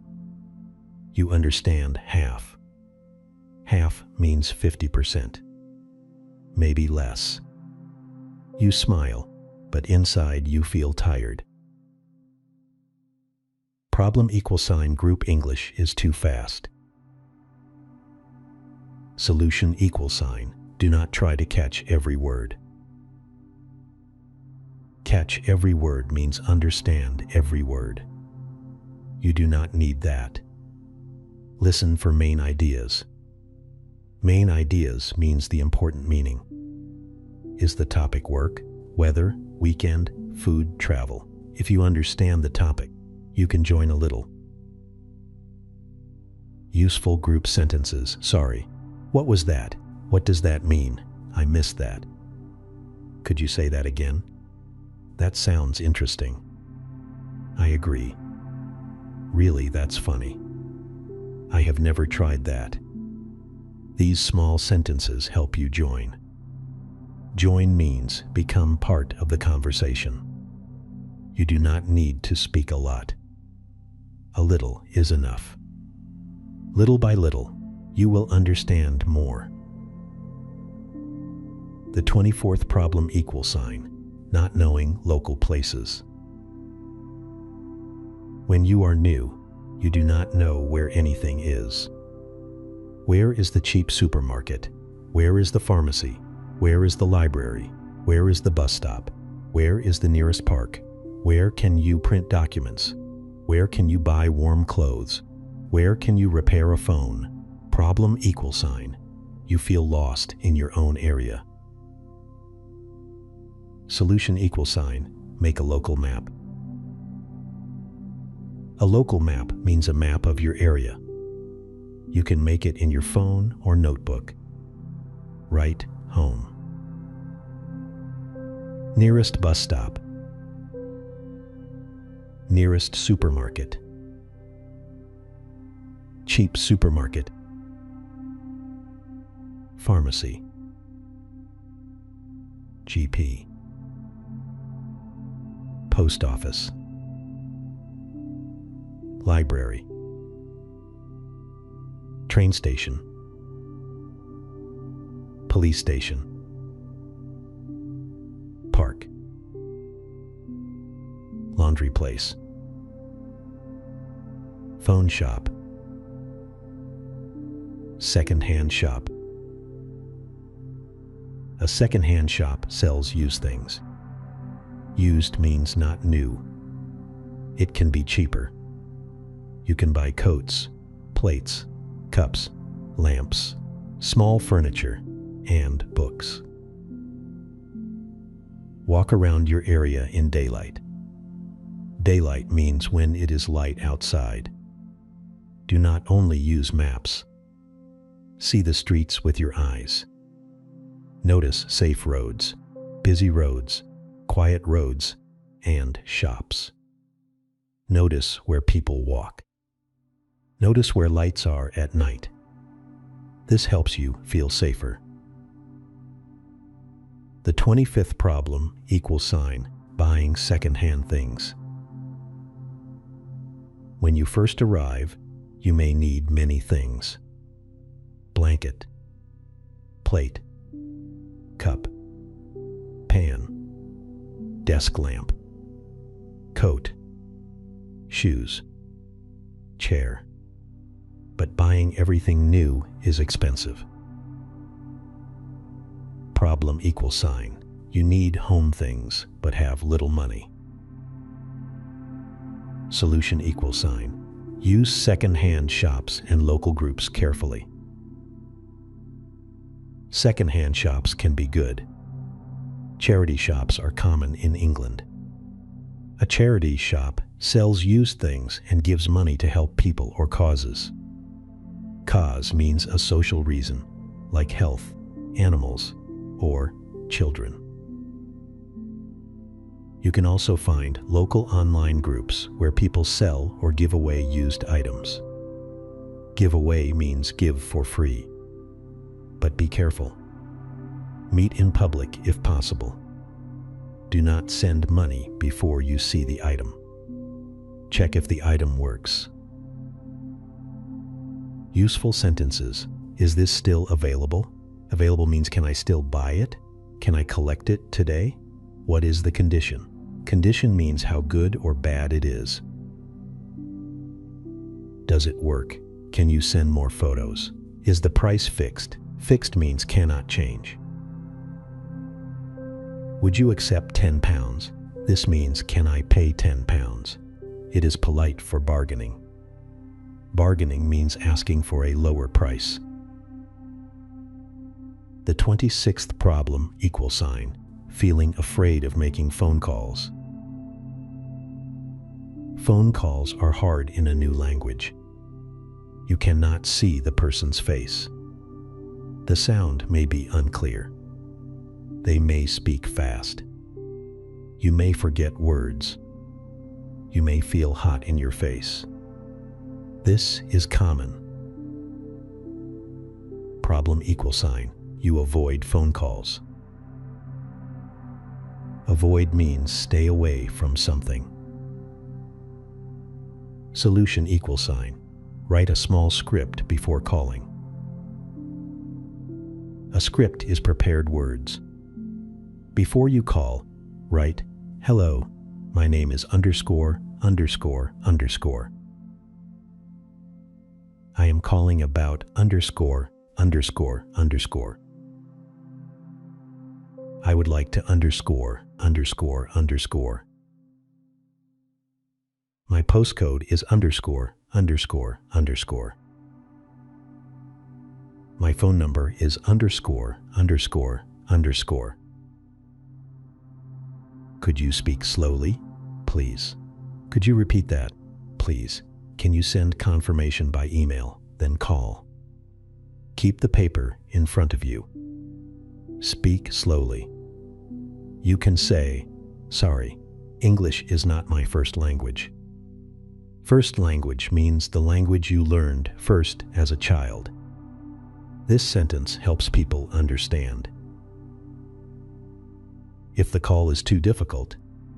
You understand half. Half means 50%. Maybe less. You smile, but inside you feel tired. Problem equal sign group English is too fast. Solution equal sign. Do not try to catch every word. Catch every word means understand every word. You do not need that. Listen for main ideas. Main ideas means the important meaning. Is the topic work, weather, weekend, food, travel? If you understand the topic, you can join a little. Useful group sentences. Sorry. What was that? What does that mean? I missed that. Could you say that again? That sounds interesting. I agree. Really, that's funny. I have never tried that. These small sentences help you join. Join means become part of the conversation. You do not need to speak a lot. A little is enough. Little by little, you will understand more. The 24th problem equal sign. Not knowing local places. When you are new, you do not know where anything is. Where is the cheap supermarket? Where is the pharmacy? Where is the library? Where is the bus stop? Where is the nearest park? Where can you print documents? Where can you buy warm clothes? Where can you repair a phone? Problem equal sign. You feel lost in your own area. Solution equal sign. Make a local map. A local map means a map of your area. You can make it in your phone or notebook. Write home. Nearest bus stop. Nearest supermarket. Cheap supermarket. Pharmacy. GP. Post office. Library. Train station. Police station. Park. Laundry place. Phone shop. Second-hand shop. A second-hand shop sells used things. Used means not new. It can be cheaper. You can buy coats, plates, cups, lamps, small furniture, and books. Walk around your area in daylight. Daylight means when it is light outside. Do not only use maps. See the streets with your eyes. Notice safe roads, busy roads, quiet roads, and shops. Notice where people walk. Notice where lights are at night. This helps you feel safer. The 25th problem equal sign. Buying second-hand things. When you first arrive, you may need many things. Blanket, plate, cup, pan, desk lamp, coat, shoes, chair. But buying everything new is expensive. Problem equal sign. You need home things, but have little money. Solution equal sign. Use second-hand shops and local groups carefully. Second-hand shops can be good. Charity shops are common in England. A charity shop sells used things and gives money to help people or causes. Cause means a social reason, like health, animals, or children. You can also find local online groups where people sell or give away used items. Give away means give for free. But be careful. Meet in public if possible. Do not send money before you see the item. Check if the item works. Useful sentences. Is this still available? Available means can I still buy it? Can I collect it today? What is the condition? Condition means how good or bad it is. Does it work? Can you send more photos? Is the price fixed? Fixed means cannot change. Would you accept £10? This means can I pay £10? It is polite for bargaining. Bargaining means asking for a lower price. The 26th problem, feeling afraid of making phone calls. Phone calls are hard in a new language. You cannot see the person's face. The sound may be unclear. They may speak fast. You may forget words. You may feel hot in your face. This is common. Problem, you avoid phone calls. Avoid means stay away from something. Solution, write a small script before calling. A script is prepared words. Before you call, write, "Hello, my name is _____. I am calling about _____. I would like to _____. My postcode is _____. My phone number is _____. Could you speak slowly, please? Could you repeat that, please? Can you send confirmation by email, then call? Keep the paper in front of you. Speak slowly. You can say, "Sorry, English is not my first language." First language means the language you learned first as a child. This sentence helps people understand. If the call is too difficult,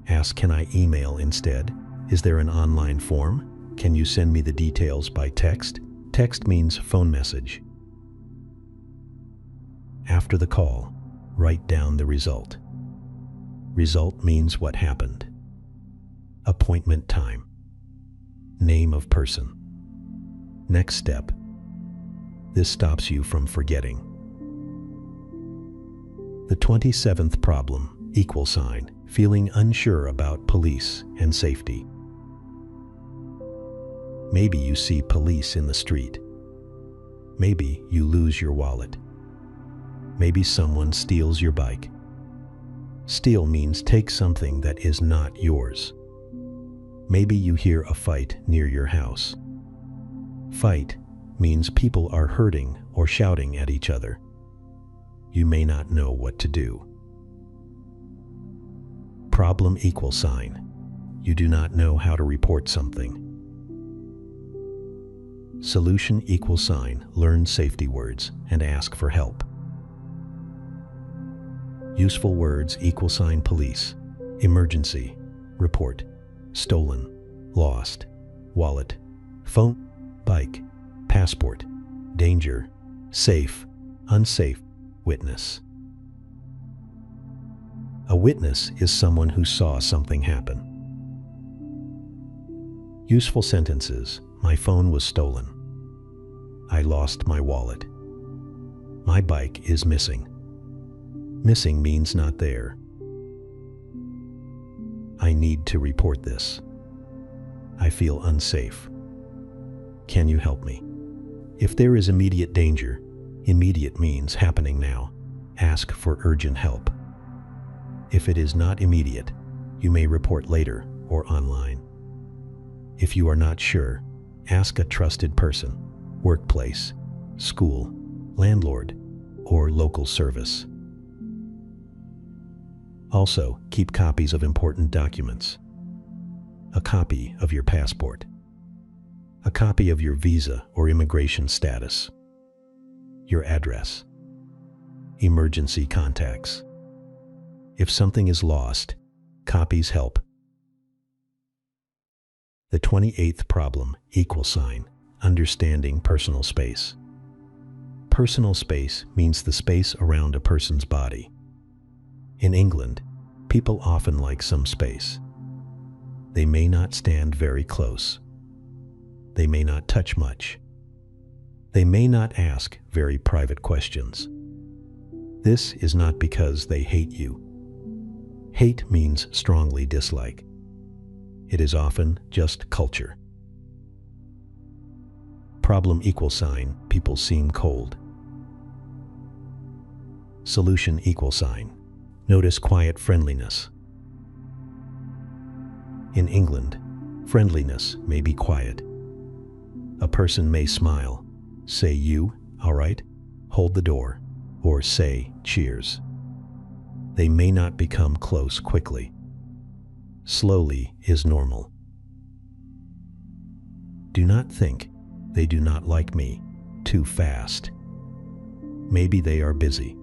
ask, "Can I email instead? Is there an online form? Can you send me the details by text?" Text means phone message. After the call, write down the result. Result means what happened. Appointment time. Name of person. Next step. This stops you from forgetting. The 27th problem, feeling unsure about police and safety. Maybe you see police in the street. Maybe you lose your wallet. Maybe someone steals your bike. Steal means take something that is not yours. Maybe you hear a fight near your house. Fight means people are hurting or shouting at each other. You may not know what to do. Problem, you do not know how to report something. Solution, learn safety words and ask for help. Useful words, police, emergency, report, stolen, lost, wallet, phone, bike, passport, danger, safe, unsafe, witness. A witness is someone who saw something happen. Useful sentences, my phone was stolen. I lost my wallet. My bike is missing. Missing means not there. I need to report this. I feel unsafe. Can you help me? If there is immediate danger, immediate means happening now. Ask for urgent help. If it is not immediate, you may report later or online. If you are not sure, ask a trusted person, workplace, school, landlord, or local service. Also, keep copies of important documents. A copy of your passport. A copy of your visa or immigration status. Your address. Emergency contacts. If something is lost, copies help. The 28th problem, understanding personal space. Personal space means the space around a person's body. In England, people often like some space. They may not stand very close. They may not touch much. They may not ask very private questions. This is not because they hate you. Hate means strongly dislike. It is often just culture. Problem equal sign, people seem cold. Solution equal sign, notice quiet friendliness. In England, friendliness may be quiet. A person may smile, say you, all right, hold the door, or say cheers. They may not become close quickly. Slowly is normal. Do not think they do not like me too fast. Maybe they are busy.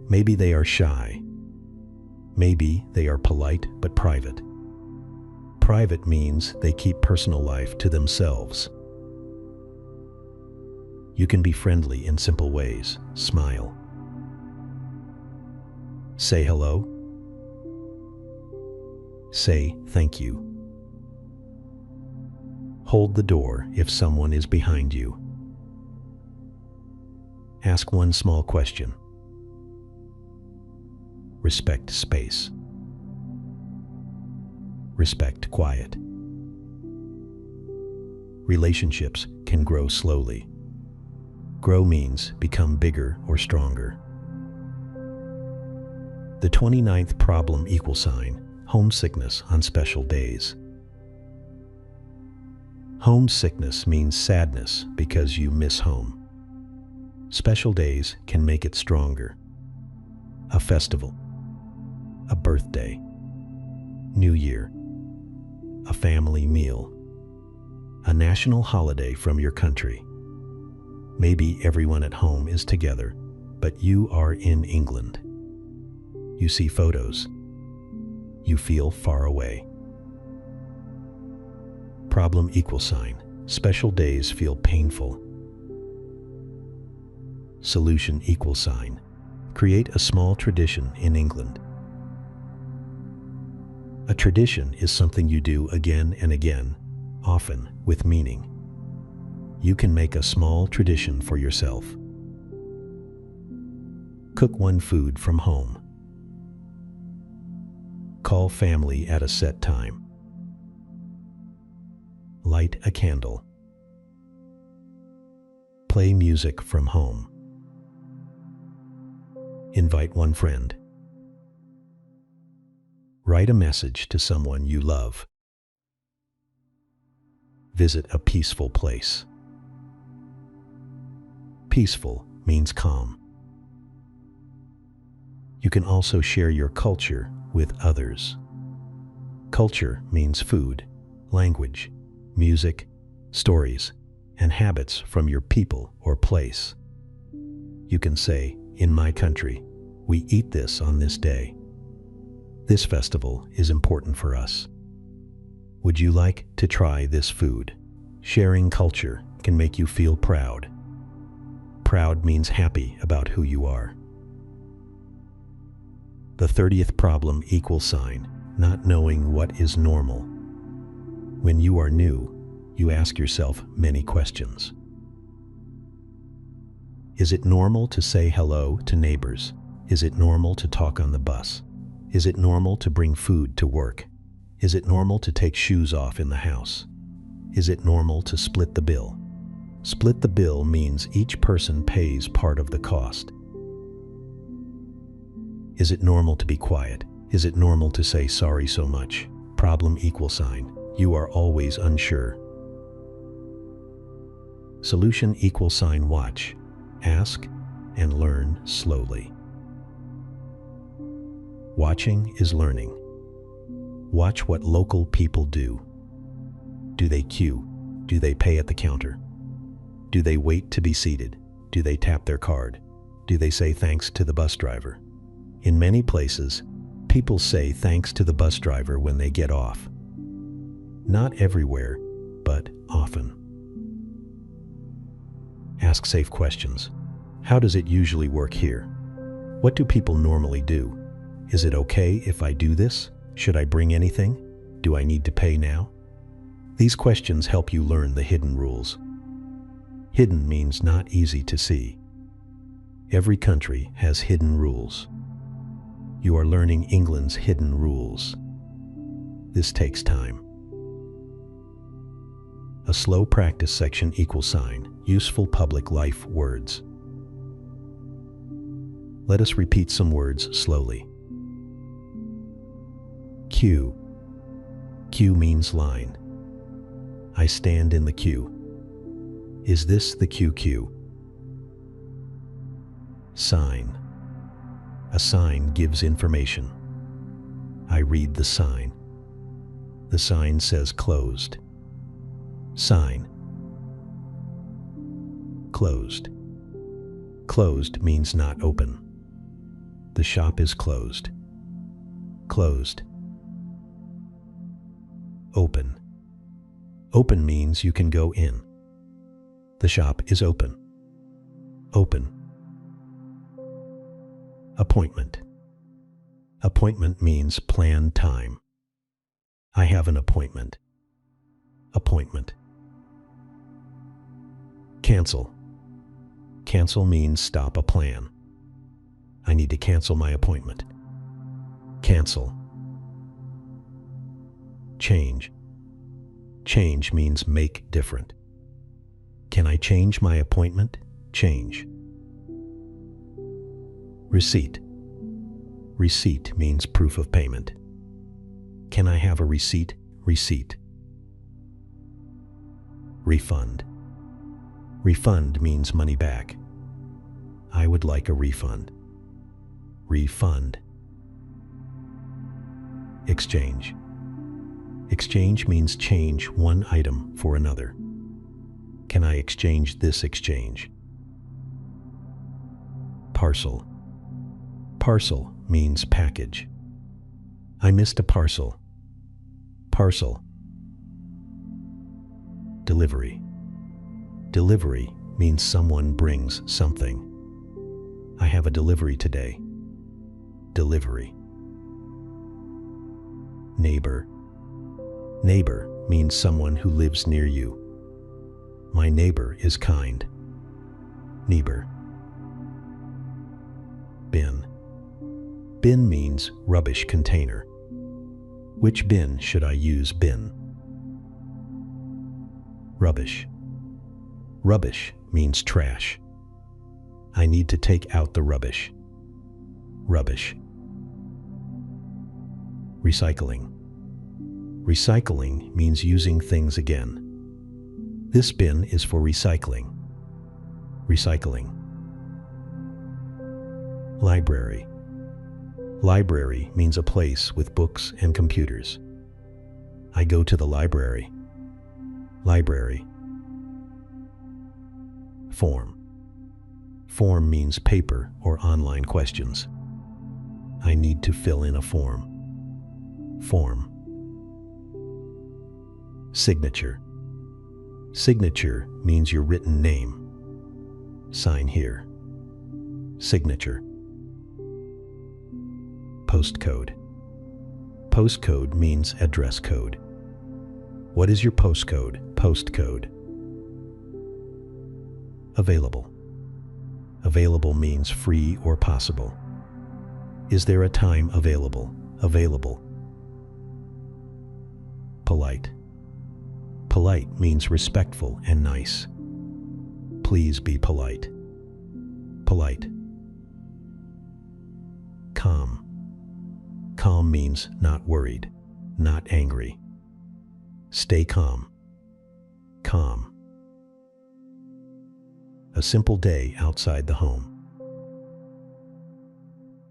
Maybe they are shy. Maybe they are polite but private. Private means they keep personal life to themselves. You can be friendly in simple ways. Smile. Say hello. Say thank you. Hold the door if someone is behind you. Ask one small question. Respect space. Respect quiet. Relationships can grow slowly. Grow means become bigger or stronger. The 29th problem equal sign, homesickness on special days. Homesickness means sadness because you miss home. Special days can make it stronger. A festival, a birthday, New Year, a family meal, a national holiday from your country. Maybe everyone at home is together, but you are in England. You see photos. You feel far away. Problem equal sign, special days feel painful. Solution equal sign, create a small tradition in England. A tradition is something you do again and again, often with meaning. You can make a small tradition for yourself. Cook one food from home. Call family at a set time. Light a candle. Play music from home. Invite one friend. Write a message to someone you love. Visit a peaceful place. Peaceful means calm. You can also share your culture with others. Culture means food, language, music, stories, and habits from your people or place. You can say, in my country, we eat this on this day. This festival is important for us. Would you like to try this food? Sharing culture can make you feel proud. Proud means happy about who you are. The 30th problem equal sign, not knowing what is normal. When you are new, you ask yourself many questions. Is it normal to say hello to neighbors? Is it normal to talk on the bus? Is it normal to bring food to work? Is it normal to take shoes off in the house? Is it normal to split the bill? Split the bill means each person pays part of the cost. Is it normal to be quiet? Is it normal to say sorry so much? Problem equal sign, you are always unsure. Solution equal sign watch, ask, and learn slowly. Watching is learning. Watch what local people do. Do they queue? Do they pay at the counter? Do they wait to be seated? Do they tap their card? Do they say thanks to the bus driver? In many places, people say thanks to the bus driver when they get off. Not everywhere, but often. Ask safe questions. How does it usually work here? What do people normally do? Is it okay if I do this? Should I bring anything? Do I need to pay now? These questions help you learn the hidden rules. Hidden means not easy to see. Every country has hidden rules. You are learning England's hidden rules. This takes time. A slow practice section =, useful public life words. Let us repeat some words slowly. Queue. Queue means line. I stand in the queue. Is this the queue? Sign. A sign gives information. I read the sign. The sign says closed. Sign. Closed. Closed means not open. The shop is closed. Closed. Open. Open means you can go in. The shop is open. Open. Appointment. Appointment means planned time. I have an appointment. Appointment. Cancel. Cancel means stop a plan. I need to cancel my appointment. Cancel. Change. Change means make different. Can I change my appointment? Change. Receipt. Receipt means proof of payment. Can I have a receipt? Receipt. Refund. Refund means money back. I would like a refund. Refund. Exchange. Exchange means change one item for another. Can I exchange this exchange? Parcel. Parcel means package. I missed a parcel. Parcel. Delivery. Delivery means someone brings something. I have a delivery today. Delivery. Neighbor. Neighbor means someone who lives near you. My neighbor is kind. Neighbor. Bin. Bin means rubbish container. Which bin should I use? Bin. Rubbish. Rubbish means trash. I need to take out the rubbish. Rubbish. Recycling. Recycling means using things again. This bin is for recycling. Recycling. Library. Library means a place with books and computers. I go to the library. Library. Form. Form means paper or online questions. I need to fill in a form. Form. Signature. Signature means your written name. Sign here. Signature. Postcode. Postcode means address code. What is your postcode? Postcode. Available. Available means free or possible. Is there a time available? Available. Polite. Polite means respectful and nice. Please be polite. Polite. Calm. Calm means not worried, not angry. Stay calm. Calm. A simple day outside the home.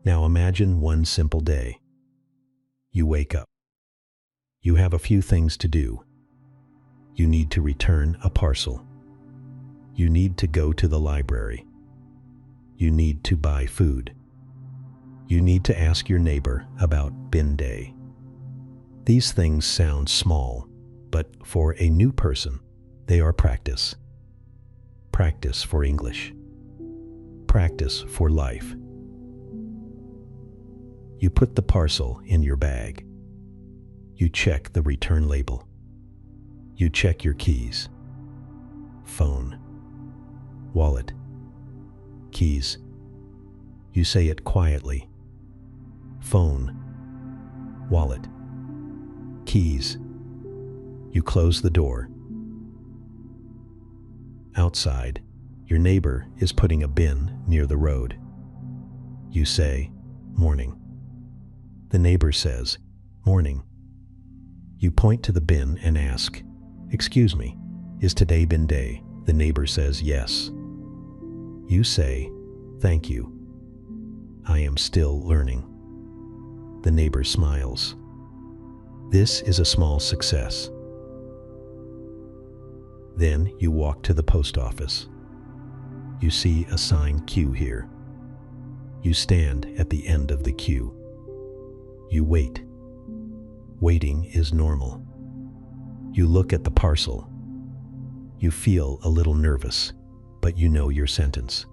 Now imagine one simple day. You wake up. You have a few things to do. You need to return a parcel. You need to go to the library. You need to buy food. You need to ask your neighbor about bin day. These things sound small, but for a new person, they are practice. Practice for English. Practice for life. You put the parcel in your bag. You check the return label. You check your keys. Phone. Wallet. Keys. You say it quietly. Phone. Wallet. Keys. You close the door. Outside, your neighbor is putting a bin near the road. You say, "Morning." The neighbor says, "Morning." You point to the bin and ask, "Excuse me, is today bin day?" The neighbor says, "Yes." You say, "Thank you. I am still learning." The neighbor smiles. This is a small success. Then you walk to the post office. You see a sign queue here. You stand at the end of the queue. You wait. Waiting is normal. You look at the parcel. You feel a little nervous, but you know your sentence.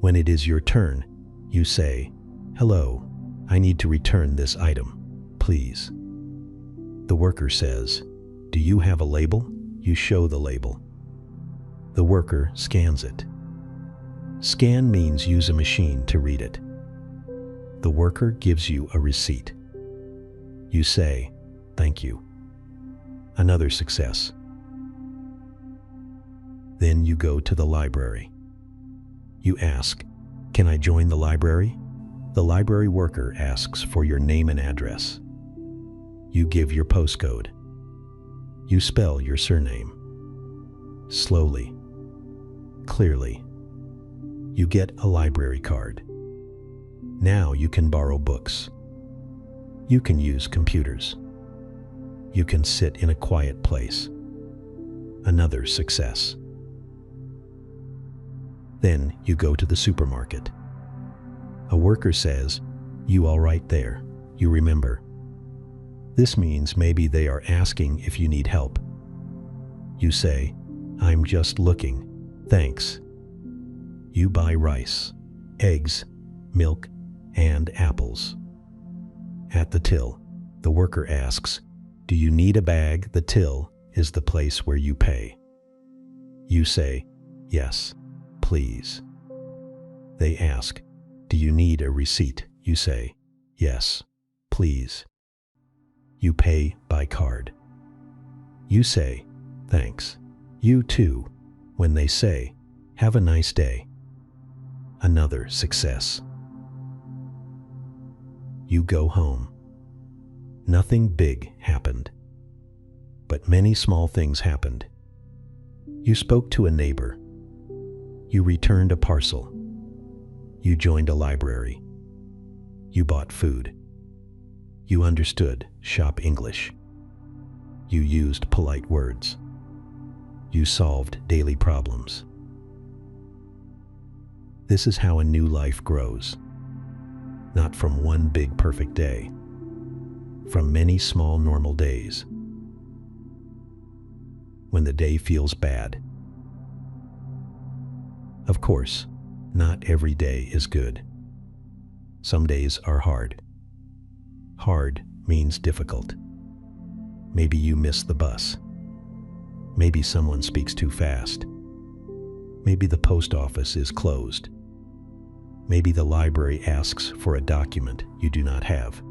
When it is your turn, you say, "Hello, I need to return this item, please." The worker says, "Do you have a label?" You show the label. The worker scans it. Scan means use a machine to read it. The worker gives you a receipt. You say, "Thank you." Another success. Then you go to the library. You ask, "Can I join the library?" The library worker asks for your name and address. You give your postcode. You spell your surname. Slowly, clearly. You get a library card. Now you can borrow books. You can use computers. You can sit in a quiet place. Another success. Then you go to the supermarket. A worker says, "You all right there?" You remember. This means maybe they are asking if you need help. You say, "I'm just looking, thanks." You buy rice, eggs, milk, and apples. At the till, the worker asks, "Do you need a bag?" The till is the place where you pay. You say, "Yes, please." They ask, "Do you need a receipt?" You say, "Yes, please." You pay by card. You say, "Thanks." You too, when they say, "Have a nice day." Another success. You go home. Nothing big happened, but many small things happened. You spoke to a neighbor. You returned a parcel. You joined a library. You bought food. You understood shop English. You used polite words. You solved daily problems. This is how a new life grows. Not from one big perfect day, from many small normal days. When the day feels bad. Of course, not every day is good. Some days are hard. Hard means difficult. Maybe you miss the bus. Maybe someone speaks too fast. Maybe the post office is closed. Maybe the library asks for a document you do not have.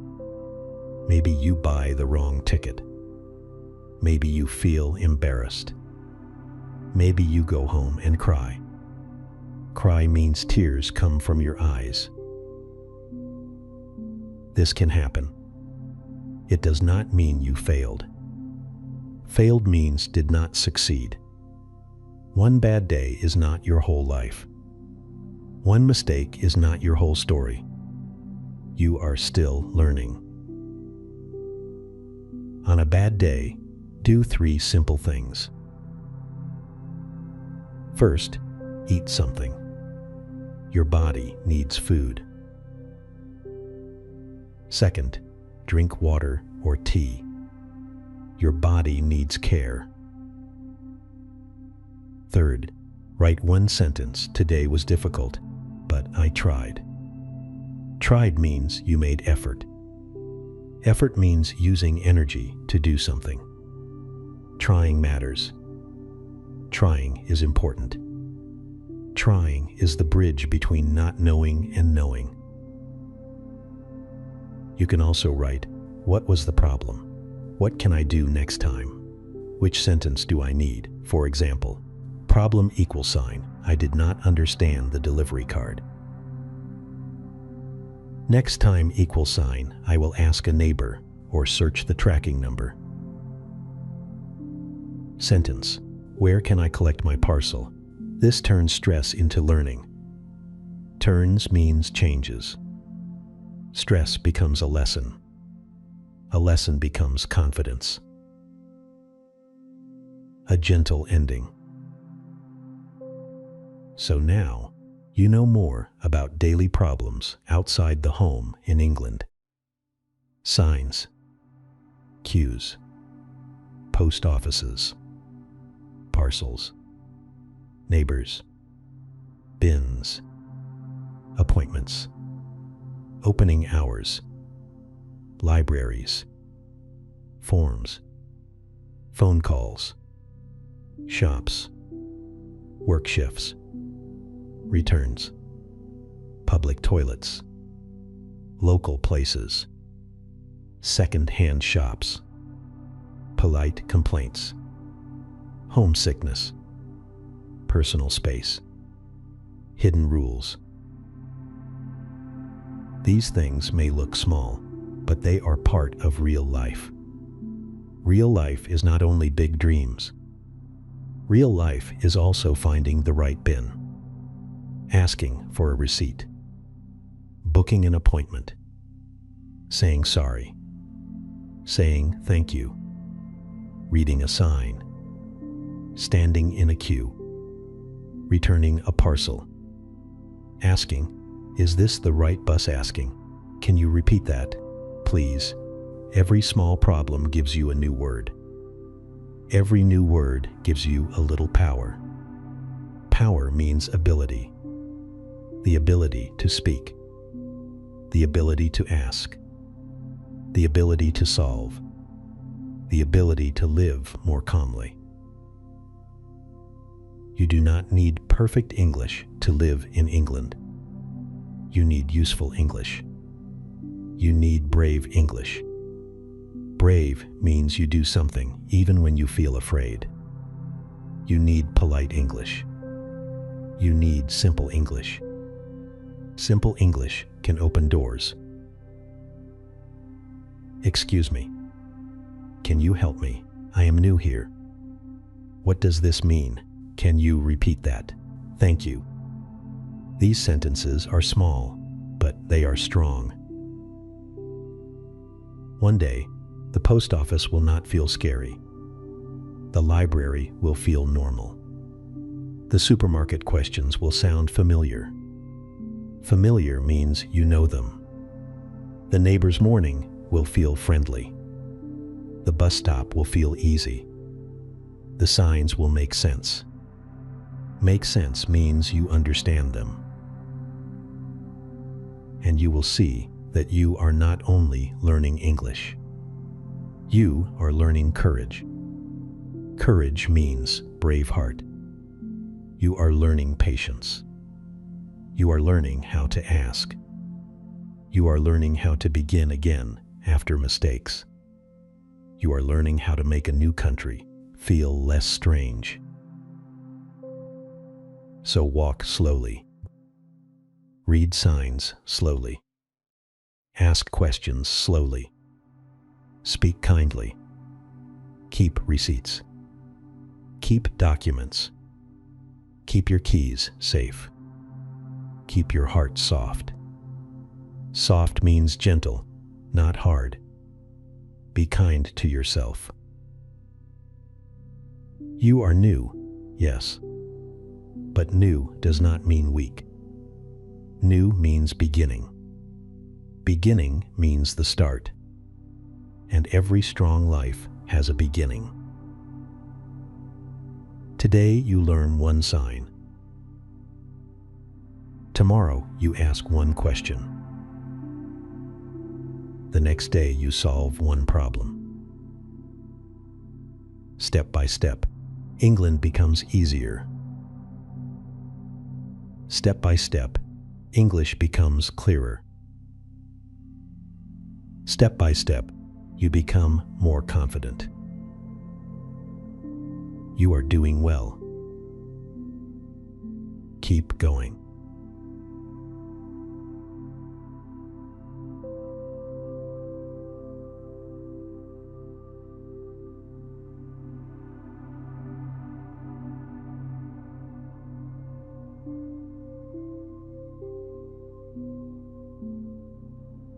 Maybe you buy the wrong ticket. Maybe you feel embarrassed. Maybe you go home and cry. Cry means tears come from your eyes. This can happen. It does not mean you failed. Failed means did not succeed. One bad day is not your whole life. One mistake is not your whole story. You are still learning. On a bad day, do 3 simple things. First, eat something. Your body needs food. Second, drink water or tea. Your body needs care. Third, write 1 sentence. Today was difficult, but I tried. Tried means you made effort. Effort means using energy to do something. Trying matters. Trying is important. Trying is the bridge between not knowing and knowing. You can also write, what was the problem? What can I do next time? Which sentence do I need? For example, problem equal sign, I did not understand the delivery card. Next time equal sign, I will ask a neighbor or search the tracking number. Sentence, where can I collect my parcel? This turns stress into learning. Turns means changes. Stress becomes a lesson. A lesson becomes confidence. A gentle ending. So now, you know more about daily problems outside the home in England. Signs, queues, post offices, parcels, neighbors, bins, appointments, opening hours, libraries, forms, phone calls, shops, work shifts, returns, public toilets, local places, second-hand shops, polite complaints, homesickness, personal space, hidden rules. These things may look small, but they are part of real life. Real life is not only big dreams. Real life is also finding the right bin, asking for a receipt, booking an appointment, saying sorry, saying thank you, reading a sign, standing in a queue, returning a parcel, asking, is this the right bus? Asking, can you repeat that, please? Every small problem gives you a new word. Every new word gives you a little power. Power means ability. The ability to speak. The ability to ask. The ability to solve. The ability to live more calmly. You do not need perfect English to live in England. You need useful English. You need brave English. Brave means you do something even when you feel afraid. You need polite English. You need simple English. Simple English can open doors. Excuse me. Can you help me? I am new here. What does this mean? Can you repeat that? Thank you. These sentences are small, but they are strong. One day, the post office will not feel scary. The library will feel normal. The supermarket questions will sound familiar. Familiar means you know them. The neighbor's morning will feel friendly. The bus stop will feel easy. The signs will make sense. Make sense means you understand them. And you will see that you are not only learning English. You are learning courage. Courage means brave heart. You are learning patience. You are learning how to ask. You are learning how to begin again after mistakes. You are learning how to make a new country feel less strange. So walk slowly. Read signs slowly. Ask questions slowly. Speak kindly. Keep receipts. Keep documents. Keep your keys safe. Keep your heart soft. Soft means gentle, not hard. Be kind to yourself. You are new, yes. But new does not mean weak. New means beginning. Beginning means the start. And every strong life has a beginning. Today you learn one sign. Tomorrow you ask one question. The next day you solve one problem. Step by step, England becomes easier. Step by step, English becomes clearer. Step by step, you become more confident. You are doing well. Keep going.